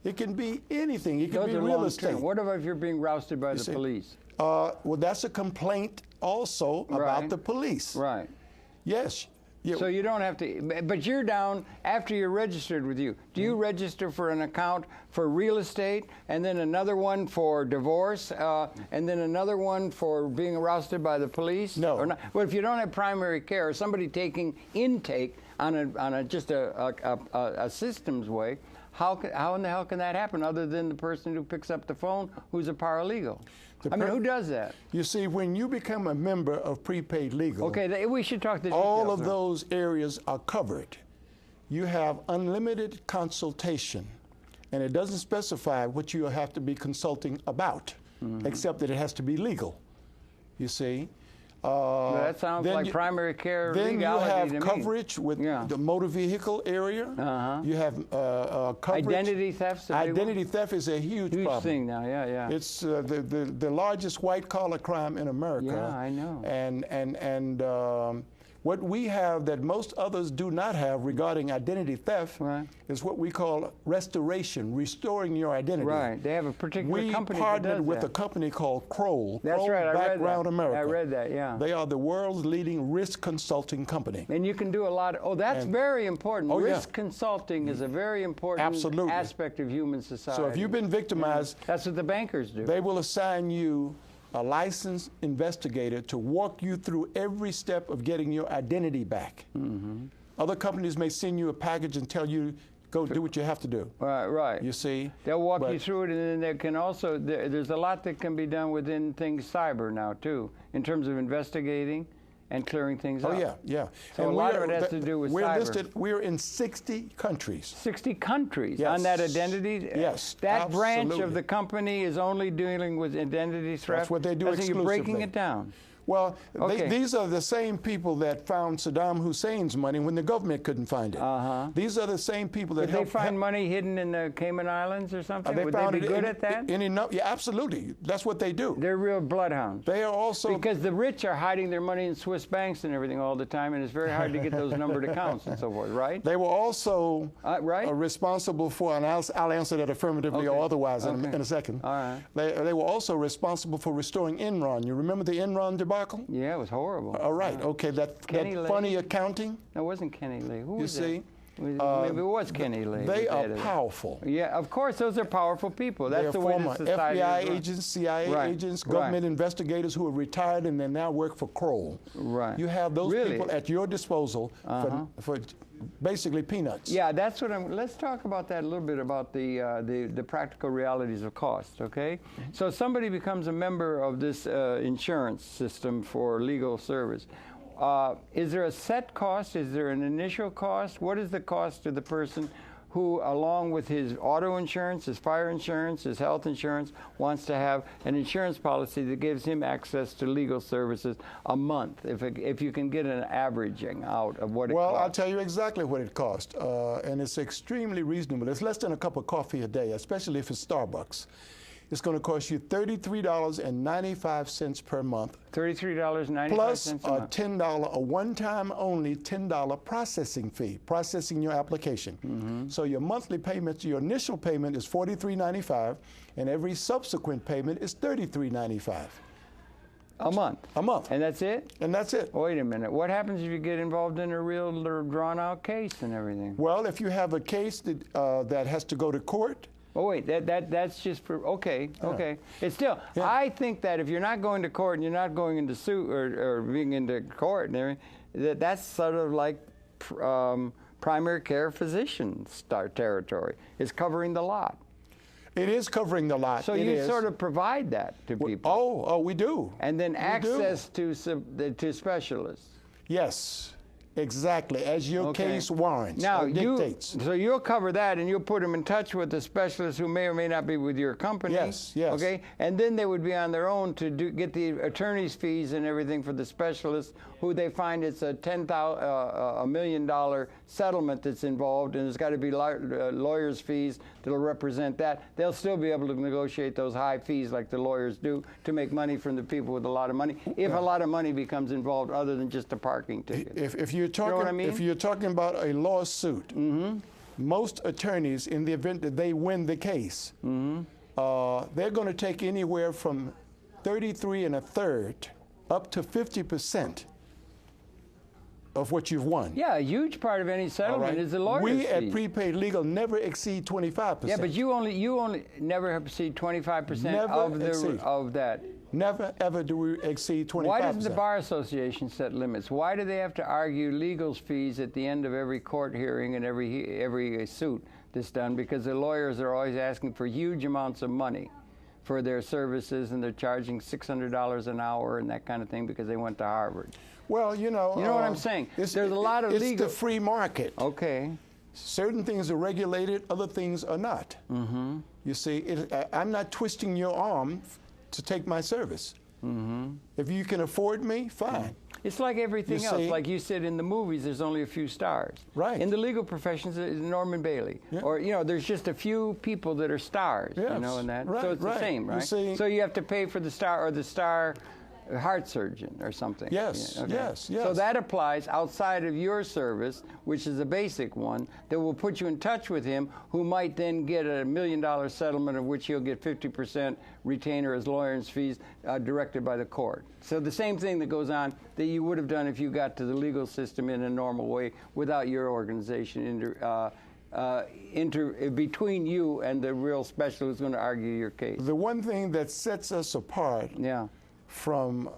It can be anything. It can Those be are real long estate. term. What if you're being rousted by the police? Well, that's a complaint also about the police. Right. Yes. Yeah. So you don't have to, but you're down after you're registered with you. Do you register for an account for real estate, and then another one for divorce, and then another one for being rousted by the police? No. Or not? Well, if you don't have primary care, or somebody taking intake on just a systems way, how in the hell can that happen other than the person who picks up the phone who's a paralegal? Who does that? You see, when you become a member of prepaid legal, we should talk the all details of now. those areas are covered. You have unlimited consultation, and it doesn't specify what you have to be consulting about, except that it has to be legal. You see. That sounds like primary care Then you legality have to coverage with the motor vehicle area. You have coverage. Identity theft. Identity theft is a huge problem. Thing now. Yeah. It's the largest white collar crime in America. Yeah, I know. And what we have that most others do not have regarding identity theft is what we call restoration, restoring your identity. Right. They have a particular company We that does partnered with that. a company called Kroll. That's Kroll right. I read Background that. America. I read that. Yeah. They are the world's leading risk consulting company. And you can do a lot of. Oh, that's very important. Risk yeah. consulting is a very important aspect of human society. So if you've been victimized, that's what the bankers do. They will assign you a licensed investigator to walk you through every step of getting your identity back. Other companies may send you a package and tell you, go do what you have to do. Right. You see? They'll walk you through it, and then there can also, there's a lot that can be done within things cyber now, too, in terms of investigating and clearing things up. Oh, yeah. So and a lot of it has to do with cyber. We're in 60 countries. 60 countries yes. on that identity? Yes, That branch of the company is only dealing with identity theft? That's what they do exclusively. You're breaking it down. Well, these are the same people that found Saddam Hussein's money when the government couldn't find it. These are the same people that helped. Did they find money hidden in the Cayman Islands or something? Would they be good at that? Yeah, absolutely. That's what they do. They're real bloodhounds. They are also... Because the rich are hiding their money in Swiss banks and everything all the time, and it's very hard to get those numbered accounts and so forth, right? They were also responsible for, and I'll answer that affirmatively or otherwise in a second. All right. They were also responsible for restoring Enron. You remember the Enron debacle? Yeah, it was horrible. All right, okay, that funny accounting? No, it wasn't Kenny Lee. Who was it? Maybe it was Kenny Lee. They are powerful. Yeah, of course, those are powerful people. That's the way the society FBI agents, CIA agents, government investigators who have retired and they now work for Kroll. Right. You have those people at your disposal for basically peanuts. Yeah, that's what let's talk about that a little bit, about the practical realities of cost, okay? So somebody becomes a member of this insurance system for legal service. Is there a set cost? Is there an initial cost? What is the cost to the person who, along with his auto insurance, his fire insurance, his health insurance, wants to have an insurance policy that gives him access to legal services a month, if you can get an averaging out of what it costs? Well, I'll tell you exactly what it costs, and it's extremely reasonable. It's less than a cup of coffee a day, especially if it's Starbucks. It's going to cost you $33.95 per month. $33.95 plus a month. a one-time only $10 processing fee, processing your application. So your monthly payment, your initial payment is $43.95, and every subsequent payment is $33.95. A month? A month. And that's it? And that's it. Wait a minute. What happens if you get involved in a real drawn-out case and everything? Well, if you have a case that has to go to court. Oh, wait, that's just for, okay. It's still, I think that if you're not going to court and you're not going into suit or being into court and everything, that's sort of like primary care physician territory. It's covering the lot. It is covering the lot. So you sort of provide that to people. Oh, we do. And then access to specialists. Yes. exactly, as your case warrants now, or dictates. So you'll cover that, and you'll put them in touch with the specialist who may or may not be with your company. Yes, yes. Okay, and then they would be on their own to get the attorney's fees and everything for the specialist, who they find it's a $1 million settlement that's involved, and there's got to be lawyers' fees that'll represent that. They'll still be able to negotiate those high fees like the lawyers do to make money from the people with a lot of money, if a lot of money becomes involved other than just a parking ticket. If you're talking, you know what I mean? If you're talking about a lawsuit, most attorneys, in the event that they win the case, they're going to take anywhere from 33 1/3 up to 50% of what you've won. Yeah, a huge part of any settlement is the lawyer's We fees. at prepaid legal never exceed 25%. Yeah, but you only never exceed 25% of that. Never ever do we exceed 25%. Why doesn't the Bar Association set limits? Why do they have to argue legal fees at the end of every court hearing and every suit that's done? Because the lawyers are always asking for huge amounts of money for their services, and they're charging $600 an hour and that kind of thing because they went to Harvard. Well, you know what I'm saying? There's a lot of legal. It's the free market. Okay. Certain things are regulated, other things are not. You see, I'm not twisting your arm to take my service. If you can afford me, fine. It's like everything else. Like you said, in the movies, there's only a few stars. Right. In the legal professions, it's Norman Bailey. Yeah. Or, there's just a few people that are stars, yes. in that. Right, so it's the same, right? So you have to pay for the star or the star heart surgeon or something. Yes, yes. So that applies outside of your service, which is a basic one, that will put you in touch with him, who might then get a $1 million settlement, of which he'll get 50% retainer as lawyer's fees directed by the court. So the same thing that goes on that you would have done if you got to the legal system in a normal way without your organization between you and the real specialist who's going to argue your case. The one thing that sets us apart from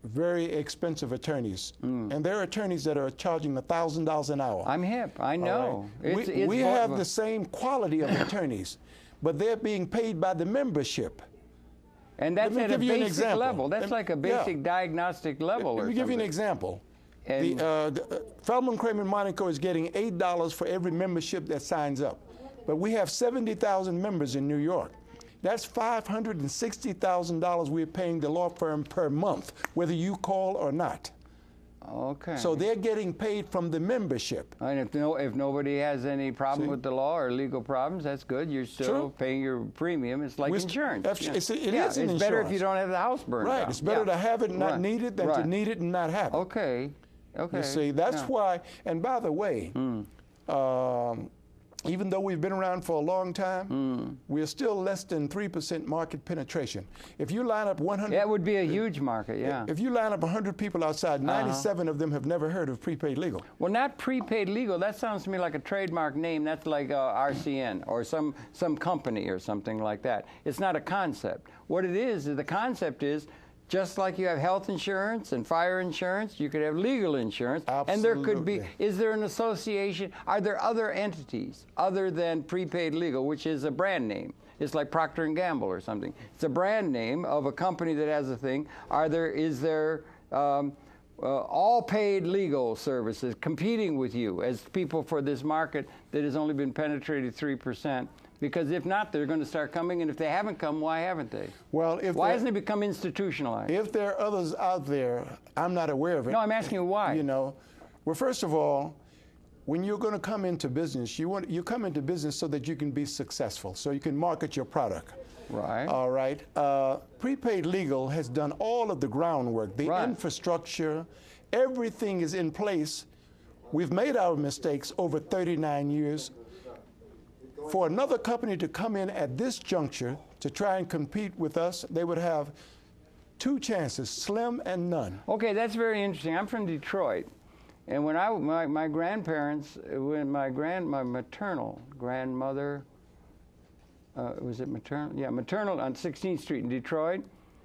very expensive attorneys, and there are attorneys that are charging $1,000 an hour. I'm hip. I know. Right? We have the same quality of attorneys, but they're being paid by the membership. And that's at a basic level. That's like a basic diagnostic level. Let me give you an example. Feldman Kramer Monaco is getting $8 for every membership that signs up, but we have 70,000 members in New York. That's $560,000 we're paying the law firm per month, whether you call or not. Okay. So they're getting paid from the membership. And if nobody has any problem with the law or legal problems, that's good. You're still paying your premium. It's like insurance. It is an it's insurance. Better if you don't have the house burned down. Right. It's better to have it and not need it than to need it and not have it. Okay. Okay. You see, that's why. And by the way, even though we've been around for a long time, we're still less than 3% market penetration. If you line up 100... That would be a huge market, yeah. If you line up 100 people outside, 97 of them have never heard of prepaid legal. Well, not prepaid legal. That sounds to me like a trademark name. That's like RCN or some company or something like that. It's not a concept. What it is the concept is, just like you have health insurance and fire insurance, you could have legal insurance. Absolutely. And there could be, is there an association? Are there other entities other than prepaid legal, which is a brand name? It's like Procter & Gamble or something. It's a brand name of a company that has a thing. Is there all paid legal services competing with you as people for this market that has only been penetrated 3%? Because if not, they're going to start coming, and if they haven't come, why haven't they? Well, why hasn't it become institutionalized? If there are others out there, I'm not aware of it. No, I'm asking you why. Well, first of all, when you're going to come into business, you come into business so that you can be successful, so you can market your product. Right. All right. Prepaid legal has done all of the groundwork, the infrastructure, everything is in place. We've made our mistakes over 39 years. For another company to come in at this juncture to try and compete with us, they would have two chances, slim and none. Okay, that's very interesting. I'm from Detroit, and when my grandparents, when my maternal grandmother, was it maternal? Yeah, maternal on 16th Street in Detroit,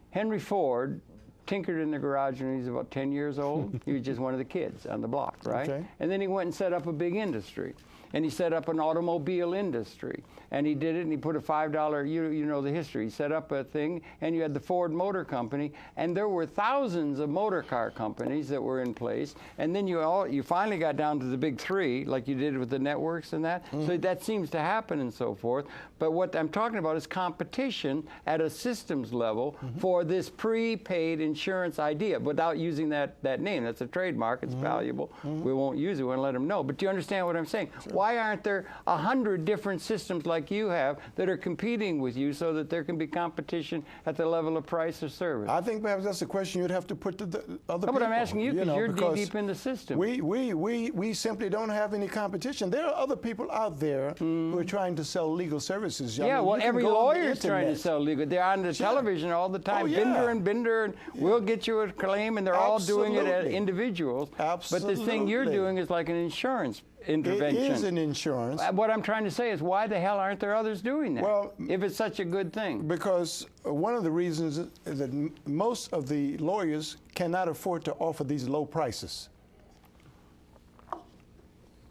Henry Ford tinkered in the garage when he was about 10 years old. He was just one of the kids on the block, right? Okay. And then he went and set up a big industry. and he set up an automobile industry. And he did it, and he put a $5, you know the history. He set up a thing, and you had the Ford Motor Company, and there were thousands of motor car companies that were in place. And then you finally got down to the big three, like you did with the networks and that. So that seems to happen and so forth. But what I'm talking about is competition at a systems level for this prepaid insurance idea, without using that name. That's a trademark. It's valuable. We won't use it. We want to let them know. But do you understand what I'm saying? Sure. Why aren't there 100 different systems like you have that are competing with you so that there can be competition at the level of price or service? I think perhaps that's a question you'd have to put to the other people. But I'm asking you because you're deep in the system. We simply don't have any competition. There are other people out there who are trying to sell legal services. Yeah, well, every lawyer is trying to sell legal. They're on the television all the time. Binder and Binder, and we'll get you a claim, and they're all doing it as individuals. Absolutely. But this thing you're doing is like an insurance intervention. It is an insurance. What I'm trying to say is, why the hell aren't there others doing that? Well, if it's such a good thing. Because one of the reasons is that most of the lawyers cannot afford to offer these low prices.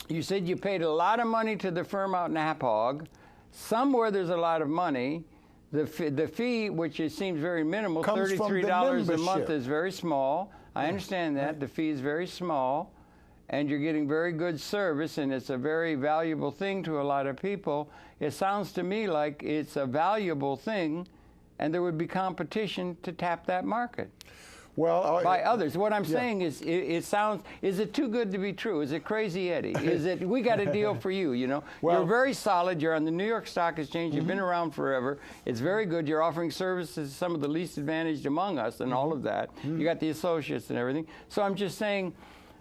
You said you paid a lot of money to the firm out in Hapog. Somewhere there's a lot of money. The fee, which it seems very minimal, $33 a month, is very small. I understand that. The fee is very small. And you're getting very good service, and it's a very valuable thing to a lot of people. It sounds to me like it's a valuable thing, and there would be competition to tap that market. Well, by others. What I'm saying is, it sounds, is it too good to be true? Is it crazy Eddie? Is it, we got a deal for you, you know? Well, you're very solid. You're on the New York Stock Exchange. You've been around forever. It's very good. You're offering services to some of the least advantaged among us and all of that. You got the associates and everything. So I'm just saying,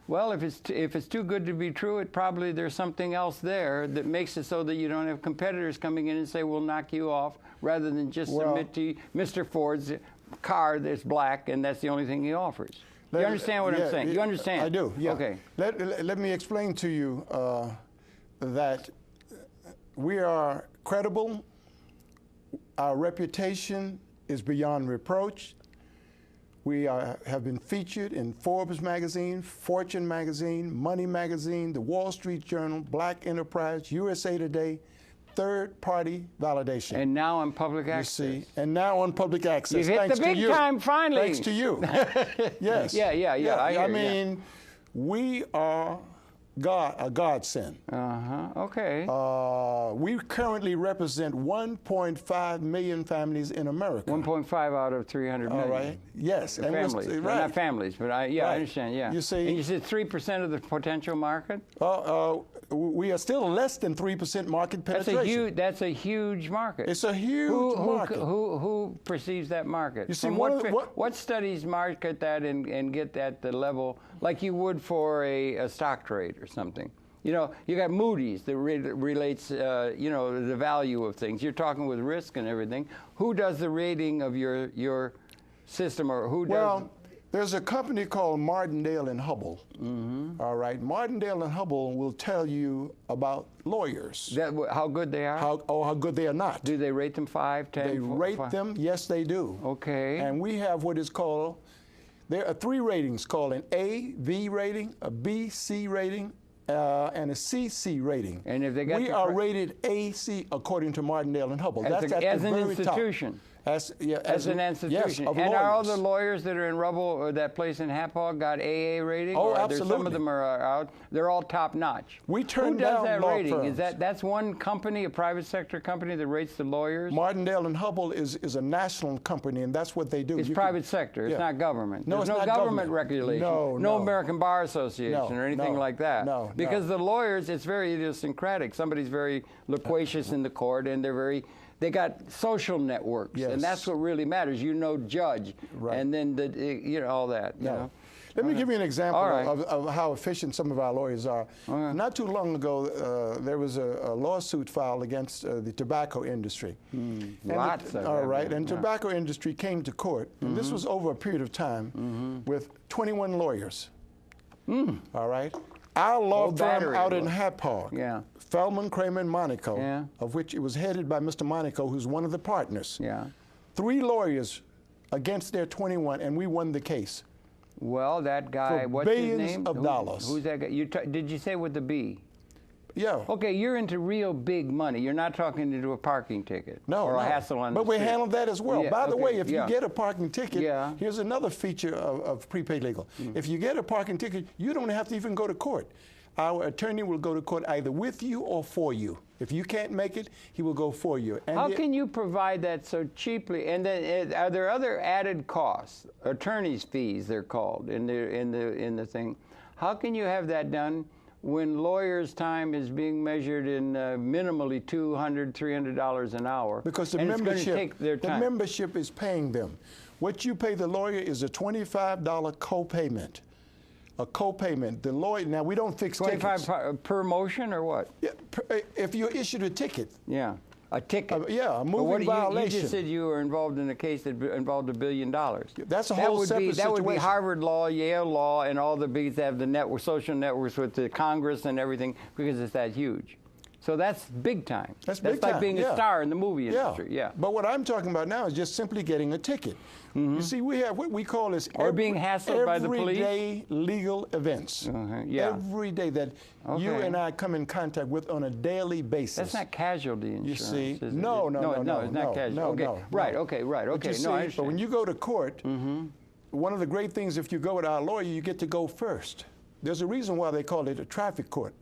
well, if it's too good to be true, there's something else there that makes it so that you don't have competitors coming in and say, we'll knock you off, rather than just submit to Mr. Ford's car that's black, and that's the only thing he offers. You understand what I'm saying? You understand? I do, yeah. Okay. Let me explain to you that we are credible. Our reputation is beyond reproach. We have been featured in Forbes magazine, Fortune magazine, Money magazine, the Wall Street Journal, Black Enterprise, USA Today, third-party validation. And now on public access. You see, and now on public access. You've hit the big time finally. Thanks to you. Yes. Yeah. I mean, we are a godsend. Okay. We currently represent 1.5 million families in America. 1.5 out of 300 million. All right. Yes. And families. Well, not families, but I understand. Yeah. You see. And you said 3% of the potential market. We are still less than 3% market penetration. That's a huge market. It's a huge market. Who perceives that market? You see, what studies market that and get at the level like you would for a stock trade or something? You know, you got Moody's that relates, the value of things. You're talking with risk and everything. Who does the rating of your system, or who does? Well, there's a company called Martindale and Hubbell. All right, Martindale and Hubbell will tell you about lawyers. How good they are? How good they are not. Do they rate them 5, 10? They rate them. Yes, they do. Okay. And we have what is called. There are 3 ratings called an A, V rating, a B, C rating, and a CC rating. And if they got, we are rated AC according to Martindale and Hubbell. That's at the very institution. Top. As an institution. Yes, and are all the lawyers that are in Rubble or that place in Hapog got AA rating? Oh, or absolutely. Some of them are out. They're all top notch. We turn Who does down that law rating? firms. That's one company, a private sector company that rates the lawyers? Martindale and Hubbell is a national company, and that's what they do. It's private sector. It's not government. No, There's no government regulation. No American Bar Association or anything like that. No. Because the lawyers, it's very idiosyncratic. Somebody's very loquacious in the court, and they got social networks, and that's what really matters. You know, judge, and then all that. You know? Let me give you an example of how efficient some of our lawyers are. Not too long ago, there was a lawsuit filed against the tobacco industry. Lots of all right, and tobacco industry came to court, and this was over a period of time with 21 lawyers. All right. Our law firm out in Hapog, Feldman, Kramer, and Monaco, of which it was headed by Mr. Monaco, who's one of the partners. 3 lawyers against their 21, and we won the case. Well, that guy, for what's his name? billions of dollars. Who's that guy? Did you say with the B? Yeah. Okay, you're into real big money. You're not talking into a parking ticket or a hassle on the But we street. handle that as well. Yeah, By the okay, way, if yeah. you get a parking ticket, Yeah. here's another feature of prepaid legal. If you get a parking ticket, you don't have to even go to court. Our attorney will go to court either with you or for you. If you can't make it, he will go for you. And How can you provide that so cheaply? And then, are there other added costs? Attorney's fees, they're called in the thing. How can you have that done when lawyers' time is being measured in minimally $200, $300 an hour? Because the and it's membership, going to take their time. the membership is paying them. What you pay the lawyer is a $25 co-payment. A co-payment. The lawyer, now we don't fix tickets. 25 per motion or what? Yeah, if you're issued a ticket. Yeah. A ticket. Yeah, a moving But what, violation. You just said you were involved in a case that involved $1 billion. That's a whole separate That would be situation. Harvard law, Yale law, and all the bigs that have the network, social networks with the Congress and everything, because it's that huge. So that's big time. That's big time, like being yeah. a star in the movie industry. Yeah. But what I'm talking about now is just simply getting a ticket. You see, we have what we call this Or being hassled by the police. everyday legal events. Yeah. Every day that you and I come in contact with on a daily basis. That's not casualty insurance. You see, is it? no, it's not casualty. no, okay. no, Right. no. Okay. Right. But Okay. you see, No, I but understand. when you go to court, one of the great things, if you go with our lawyer, you get to go first. There's a reason why they call it a traffic court.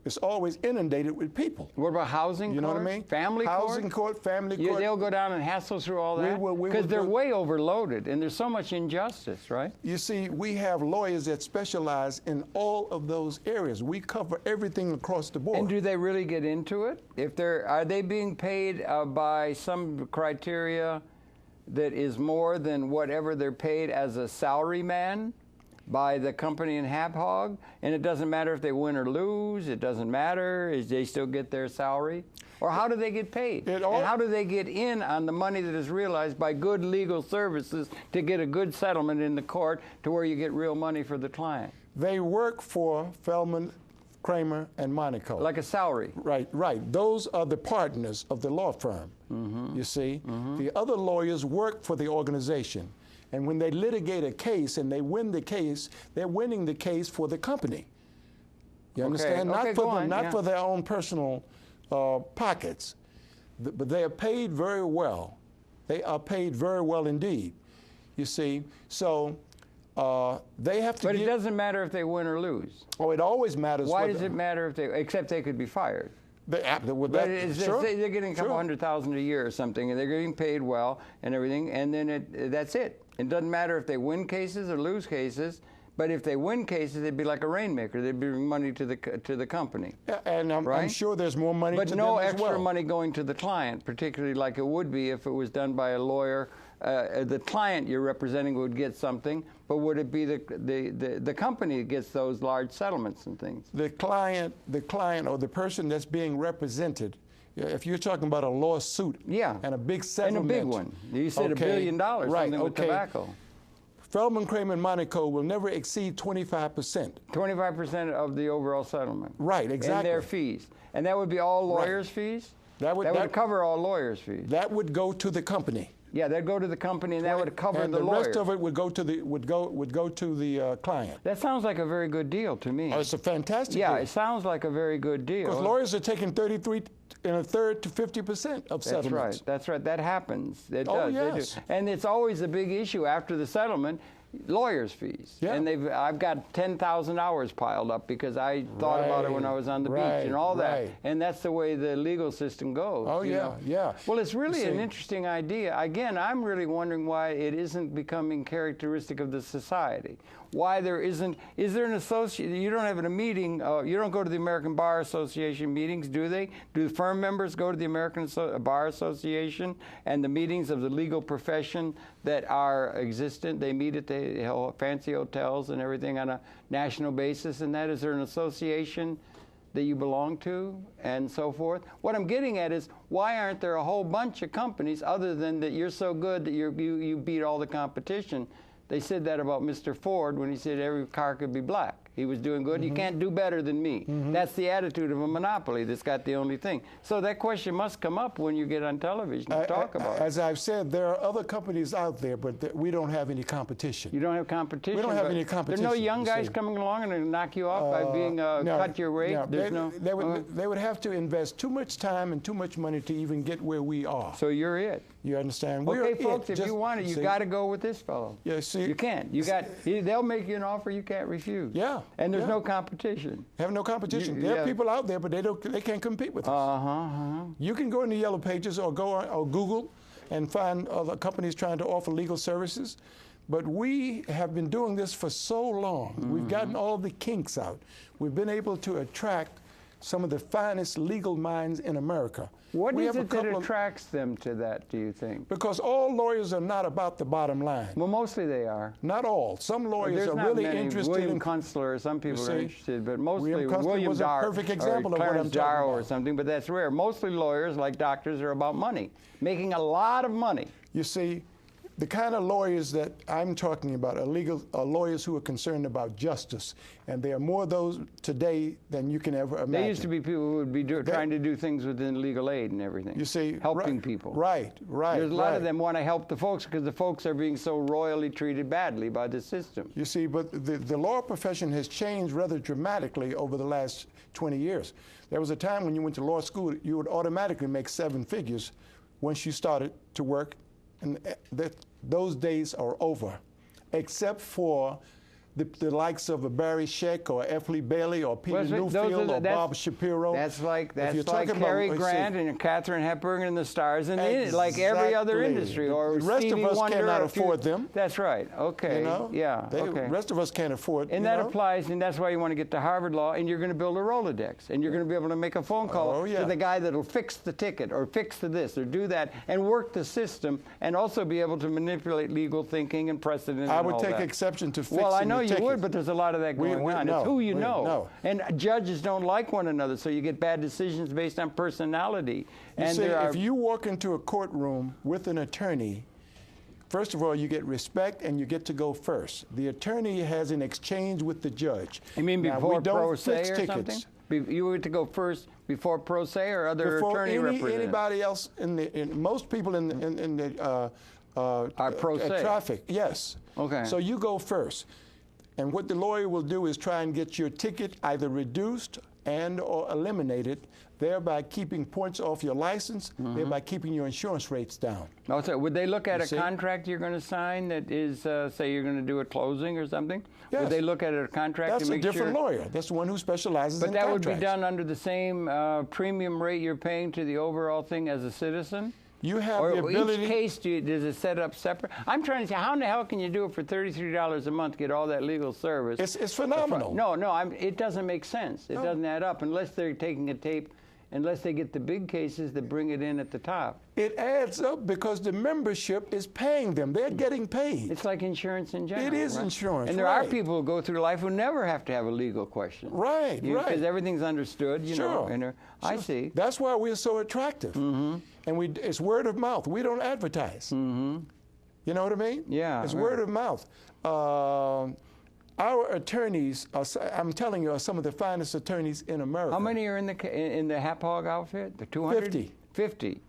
It's always inundated with people. What about housing You know court? what I mean? Family Housing court? family Yeah, court. they'll go down and hassle through all that We because will they're go- way overloaded and there's so much injustice, right? You see, we have lawyers that specialize in all of those areas. We cover everything across the board. And do they really get into it? Are they being paid by some criteria that is more than whatever they're paid as a salary man by the company in Hab-Hog? And it doesn't matter if they win or lose. It doesn't matter. They still get their salary? Or how do they get paid? And how do they get in on the money that is realized by good legal services to get a good settlement in the court to where you get real money for the client? They work for Feldman, Kramer, and Monaco. Like a salary. Right, right. Those are the partners of the law firm. You see, the other lawyers work for the organization. And when they litigate a case and they win the case, they're winning the case for the company. You understand? Okay, go on, Not yeah. for their own personal pockets. But they are paid very well. They are paid very well indeed. You see, so they have to. But it doesn't matter if they win or lose. Oh, it always matters. Why does it matter if except they could be fired? They're getting a couple $100,000 a year or something, and they're getting paid well and everything, and then that's it. It doesn't matter if they win cases or lose cases, but if they win cases, they'd be like a rainmaker. They'd bring money to the company. Yeah, and I'm sure there's more money to them as well. But no extra money going to the client, particularly like it would be if it was done by a lawyer. The client you're representing would get something, but would it be the company that gets those large settlements and things? The client or the person that's being represented, if you're talking about a lawsuit and a big settlement. And a big one. You said $1 billion, something with tobacco. Feldman, Kramer, and Monaco will never exceed 25%. 25% of the overall settlement. Right, exactly. And their fees. And that would be all lawyers' fees? That would cover all lawyers' fees. That would go to the company. Yeah, that'd go to the company, and that would cover the lawyer. And the rest of it would go to the client. That sounds like a very good deal to me. Oh, it's a fantastic deal. Yeah, it sounds like a very good deal. Because lawyers are taking 33 1/3 to 50% of settlements. That's right. That happens. It Oh, does. yes. They do. And it's always a big issue after the settlement. Lawyers' fees. Yeah. And I've got 10,000 hours piled up because I thought about it when I was on the beach and all that. Right. And that's the way the legal system goes. Oh, you yeah, know? yeah. Well, it's really an interesting idea. Again, I'm really wondering why it isn't becoming characteristic of the society. Why there isn't, is there an association, you don't have a meeting, you don't go to the American Bar Association meetings, do they? Do the firm members go to the American Bar Association and the meetings of the legal profession that are existent? They meet at the fancy hotels and everything on a national basis, and that is there an association that you belong to and so forth? What I'm getting at is, why aren't there a whole bunch of companies other than that you're so good that you beat all the competition? They said that about Mr. Ford when he said every car could be black. He was doing good. You can't do better than me. That's the attitude of a monopoly that's got the only thing. So that question must come up when you get on television to talk about it. As I've said, there are other companies out there, but we don't have any competition. You don't have competition? We don't have any competition. There are no young guys coming along and knock you off by being cut your rate? No, they would have to invest too much time and too much money to even get where we are. So you're it. You understand? Okay, folks, if you want it, you got to go with this fellow. Yeah, see, you can't. They'll make you an offer you can't refuse. Yeah. And there's no competition. Have no competition. There are people out there, but they can't compete with us. You can go in the Yellow Pages or go or Google and find other companies trying to offer legal services. But we have been doing this for so long. We've gotten all the kinks out. We've been able to attract some of the finest legal minds in America. What is it that attracts them to that, do you think? Because all lawyers are not about the bottom line. Well, mostly they are. Not all. Some lawyers are really interested William in... Kunstler, some people are interested, but mostly William was a perfect example of what I'm talking about. or something, but that's rare. Mostly lawyers, like doctors, are about money, making a lot of money. You see, the kind of lawyers that I'm talking about are lawyers who are concerned about justice, and there are more of those today than you can ever imagine. There used to be people who would be trying to do things within legal aid and everything. You see, helping people. Right. There's a lot of them want to help the folks because the folks are being so royally treated badly by the system. You see, but the law profession has changed rather dramatically over the last 20 years. There was a time when you went to law school, you would automatically make 7 figures once you started to work. And those days are over, except for the likes of a Barry Scheck or F. Lee Bailey or Peter Newfield or Bob Shapiro. That's like Cary Grant and Katharine Hepburn and the stars, and like every other industry. Or the rest Stevie of us Wonder cannot afford them. That's right. Okay. You know? Yeah. The rest of us can't afford. And that applies, and that's why you want to get to Harvard Law, and you're going to build a Rolodex, and you're going to be able to make a phone call to the guy that'll fix the ticket or fix this or do that and work the system, and also be able to manipulate legal thinking and precedent. I would take exception to fixing the ticket. Well, I know you would, but there's a lot of that going on. It's who you know. And judges don't like one another, so you get bad decisions based on personality. And see, if you walk into a courtroom with an attorney, first of all, you get respect and you get to go first. The attorney has an exchange with the judge. You mean before pro se or something? You were to go first before pro se or other attorney representatives? Anybody else most people in the pro se. Traffic, yes. Okay. So you go first. And what the lawyer will do is try and get your ticket either reduced and or eliminated, thereby keeping points off your license, thereby keeping your insurance rates down. Also, would they look at a contract you're going to sign that is, say you're going to do a closing or something? Yes. Would they look at a contract That's to make sure? That's a different lawyer. That's the one who specializes in contracts. But that would be done under the same premium rate you're paying to the overall thing as a citizen? You have the ability. Each case, does it set up separate? I'm trying to say, how in the hell can you do it for $33 a month to get all that legal service? It's phenomenal. No, it doesn't make sense. It doesn't add up unless they're taking a tape, unless they get the big cases that bring it in at the top. It adds up because the membership is paying them. They're getting paid. It's like insurance in general. It is insurance, and there are people who go through life who never have to have a legal question. Right. Because everything's understood, you know. And I see. That's why we're so attractive. And it's word of mouth. We don't advertise. You know what I mean? Yeah. It's word of mouth. Our attorneys, I'm telling you, are some of the finest attorneys in America. How many are in the Hap Hog outfit? The 200? 50. 50.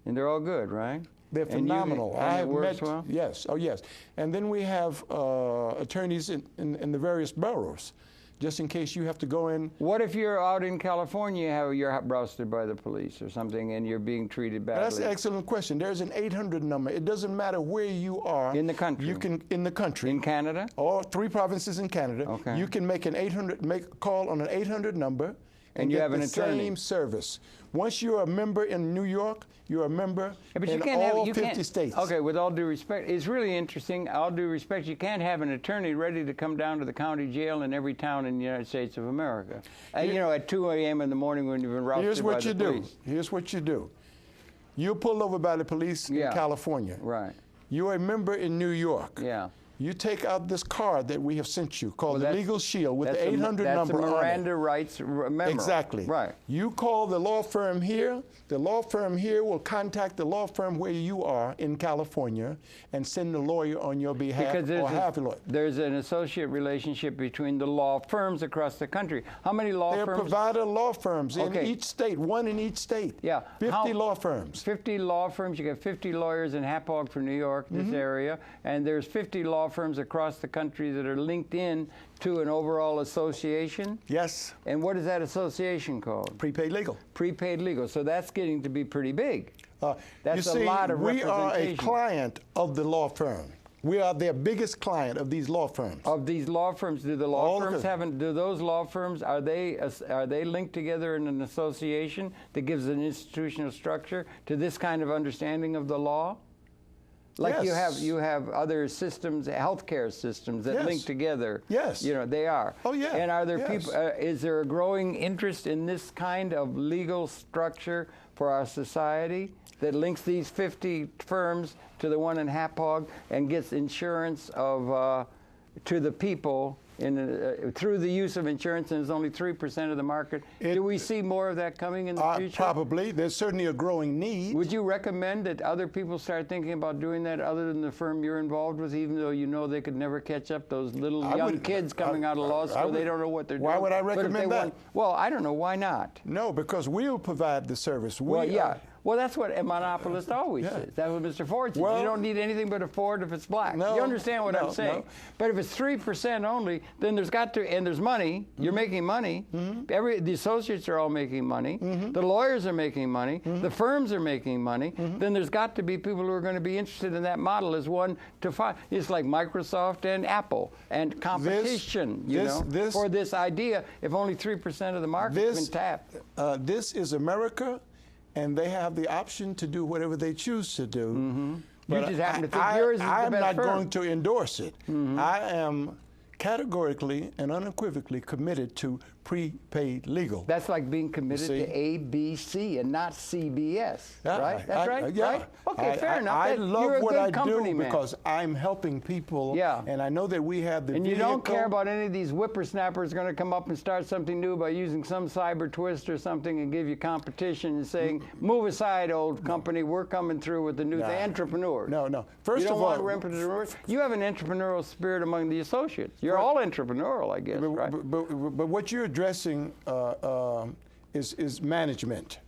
And they're all good, right? They're phenomenal. I have met. Well? Yes. Oh, yes. And then we have attorneys in the various boroughs, just in case you have to go in. What if you're out in California, you're busted by the police or something, and you're being treated badly? That's an excellent question. There's an 800 number. It doesn't matter where you are. In the country. You can in the country. In Canada. Or 3 provinces in Canada. Okay. You can make a call on an 800 number. And you have an attorney. Same service. Once you're a member in New York, you're a member in all 50 states. Okay, with all due respect, it's really interesting. All due respect, you can't have an attorney ready to come down to the county jail in every town in the United States of America. You know, at 2 a.m. in the morning when you've been rousted by the police. Here's what you do. You're pulled over by the police in California. Right. You're a member in New York. Yeah. You take out this card that we have sent you called the that's- Legal Shield with the 800 that's number a on it. Miranda rights memo. Exactly. Right. You call the law firm here. The law firm here will contact the law firm where you are in California and send the lawyer on your behalf Because or have a lawyer. there's an associate relationship between the law firms across the country. How many law They're firms? provider law firms in Okay. each state, one in each state. Yeah. 50 law firms. 50 law firms. You got 50 lawyers in Hapog for New York, this area, and there's 50 law firms across the country that are linked in to an overall association. Yes. And what is that association called? Prepaid legal. Prepaid legal. So that's getting to be pretty big. That's you see, a lot of we are a representation. client of the law firm. We are their biggest client of these law firms. Of these law firms, do the law All firms of them. have? Do those law firms are they linked together in an association that gives an institutional structure to this kind of understanding of the law? Like Yes. you have other systems, healthcare systems that Yes. link together. Yes. You know they are. Oh, yeah. And are there Yes. people? Is there a growing interest in this kind of legal structure for our society that links these 50 firms to the one in Hapog and gets insurance of to the people through the use of insurance, and is only 3% of the market? Do we see more of that coming in the future? Probably. There's certainly a growing need. Would you recommend that other people start thinking about doing that other than the firm you're involved with, even though you know they could never catch up? Those little young kids coming out of law school, they don't know what they're doing. Why would I But if they recommend that? well, I don't know. Why not? No, because we'll provide the service. Well, yeah. Well, that's what a monopolist always Yeah. says. That's what Mr. Ford says. Well, you don't need anything but a Ford if it's black. No, You understand what no, I'm saying? no. But if it's 3% only, then there's got to, and there's money. You're making money. The associates are all making money. The lawyers are making money. The firms are making money. Then there's got to be people who are going to be interested in that model as one to find. It's like Microsoft and Apple and competition, for this idea. If only 3% of the market's been tapped. This is America, and they have the option to do whatever they choose to do. You just happen to think yours is the I'm best not firm. going to endorse it. I am categorically and unequivocally committed to prepaid legal. That's like being committed see? to ABC and not CBS, Yeah, right? That's right? Yeah. Right? Okay, fair enough. I You're love a what good I company do man. because I'm helping people, Yeah. and I know that we have the And you vehicle. don't care about any of these whippersnappers going to come up and start something new by using some cyber twist or something and give you competition and saying, move aside, old company, we're coming through with the new thing. Entrepreneurs. No. First you don't of all, want entrepreneurs. You have an entrepreneurial spirit among the associates. You're all entrepreneurial, I guess, right? But what you're addressing is management.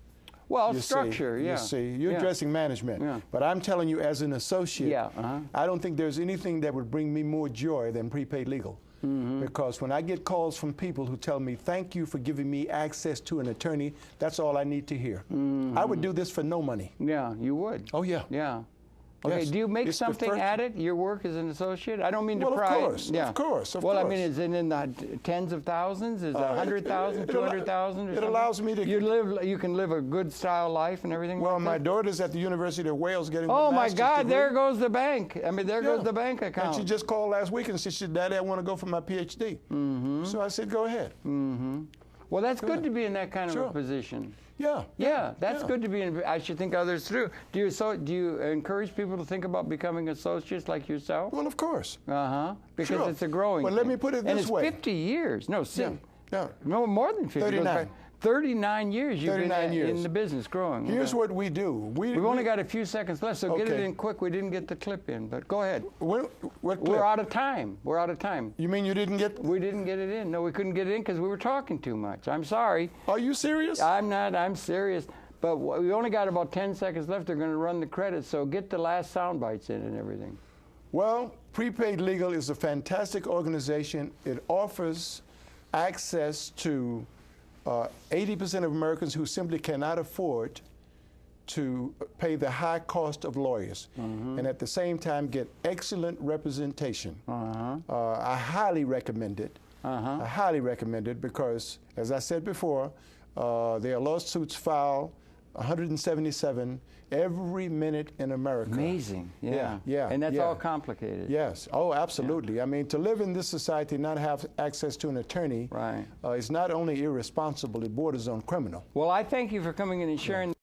Well, You structure, see, yeah. You see, you're Yeah. addressing management. Yeah. But I'm telling you, as an associate, Yeah, I don't think there's anything that would bring me more joy than prepaid legal. Because when I get calls from people who tell me, thank you for giving me access to an attorney, that's all I need to hear. I would do this for no money. Yeah, you would. Oh, yeah. Yeah. Okay, Yes. do you make It's the something first- at it, your work as an associate? I don't mean to Well, of pry. course, of course, of Well, I course. mean, is it in the tens of thousands? Is it 100,000, it 200,000 or it something? allows me to- You can live a good style life and everything Well, like my that? daughter's at the University of Wales getting Oh, her my master's God, degree. there goes the bank. I mean, there goes Yeah. the bank account. And she just called last week and said, Daddy, I want to go for my PhD. So I said, go ahead. Well, that's good to be in that kind of Sure. a position. Yeah. Yeah, that's yeah. good to be in. I should think others through. Do you encourage people to think about becoming associates like yourself? Well, of course. Because Sure. it's a growing Well, let thing. me put it and this it's way. 50 years. No, Yeah. no, more than 50. 39. 39 years you've 39 been years. in the business growing. Here's what we do. We've only got a few seconds left, so get it Okay. in quick. We didn't get the clip in, but go ahead. What We're clip? out of time. We're out of time. You mean you didn't get? We didn't get it in. No, we couldn't get it in because we were talking too much. I'm sorry. Are you serious? I'm not. I'm serious. But we only got about 10 seconds left. They're going to run the credits, so get the last sound bites in and everything. Well, Prepaid Legal is a fantastic organization. It offers access to 80% of Americans who simply cannot afford to pay the high cost of lawyers, and at the same time get excellent representation. I highly recommend it. I highly recommend it because, as I said before, there are lawsuits filed, 177 every minute in America. Amazing. Yeah. Yeah. And that's yeah. all complicated. Yes. Oh, absolutely. I mean, to live in this society and not have access to an attorney Right. is not only irresponsible, it borders on criminal. Well, I thank you for coming in and sharing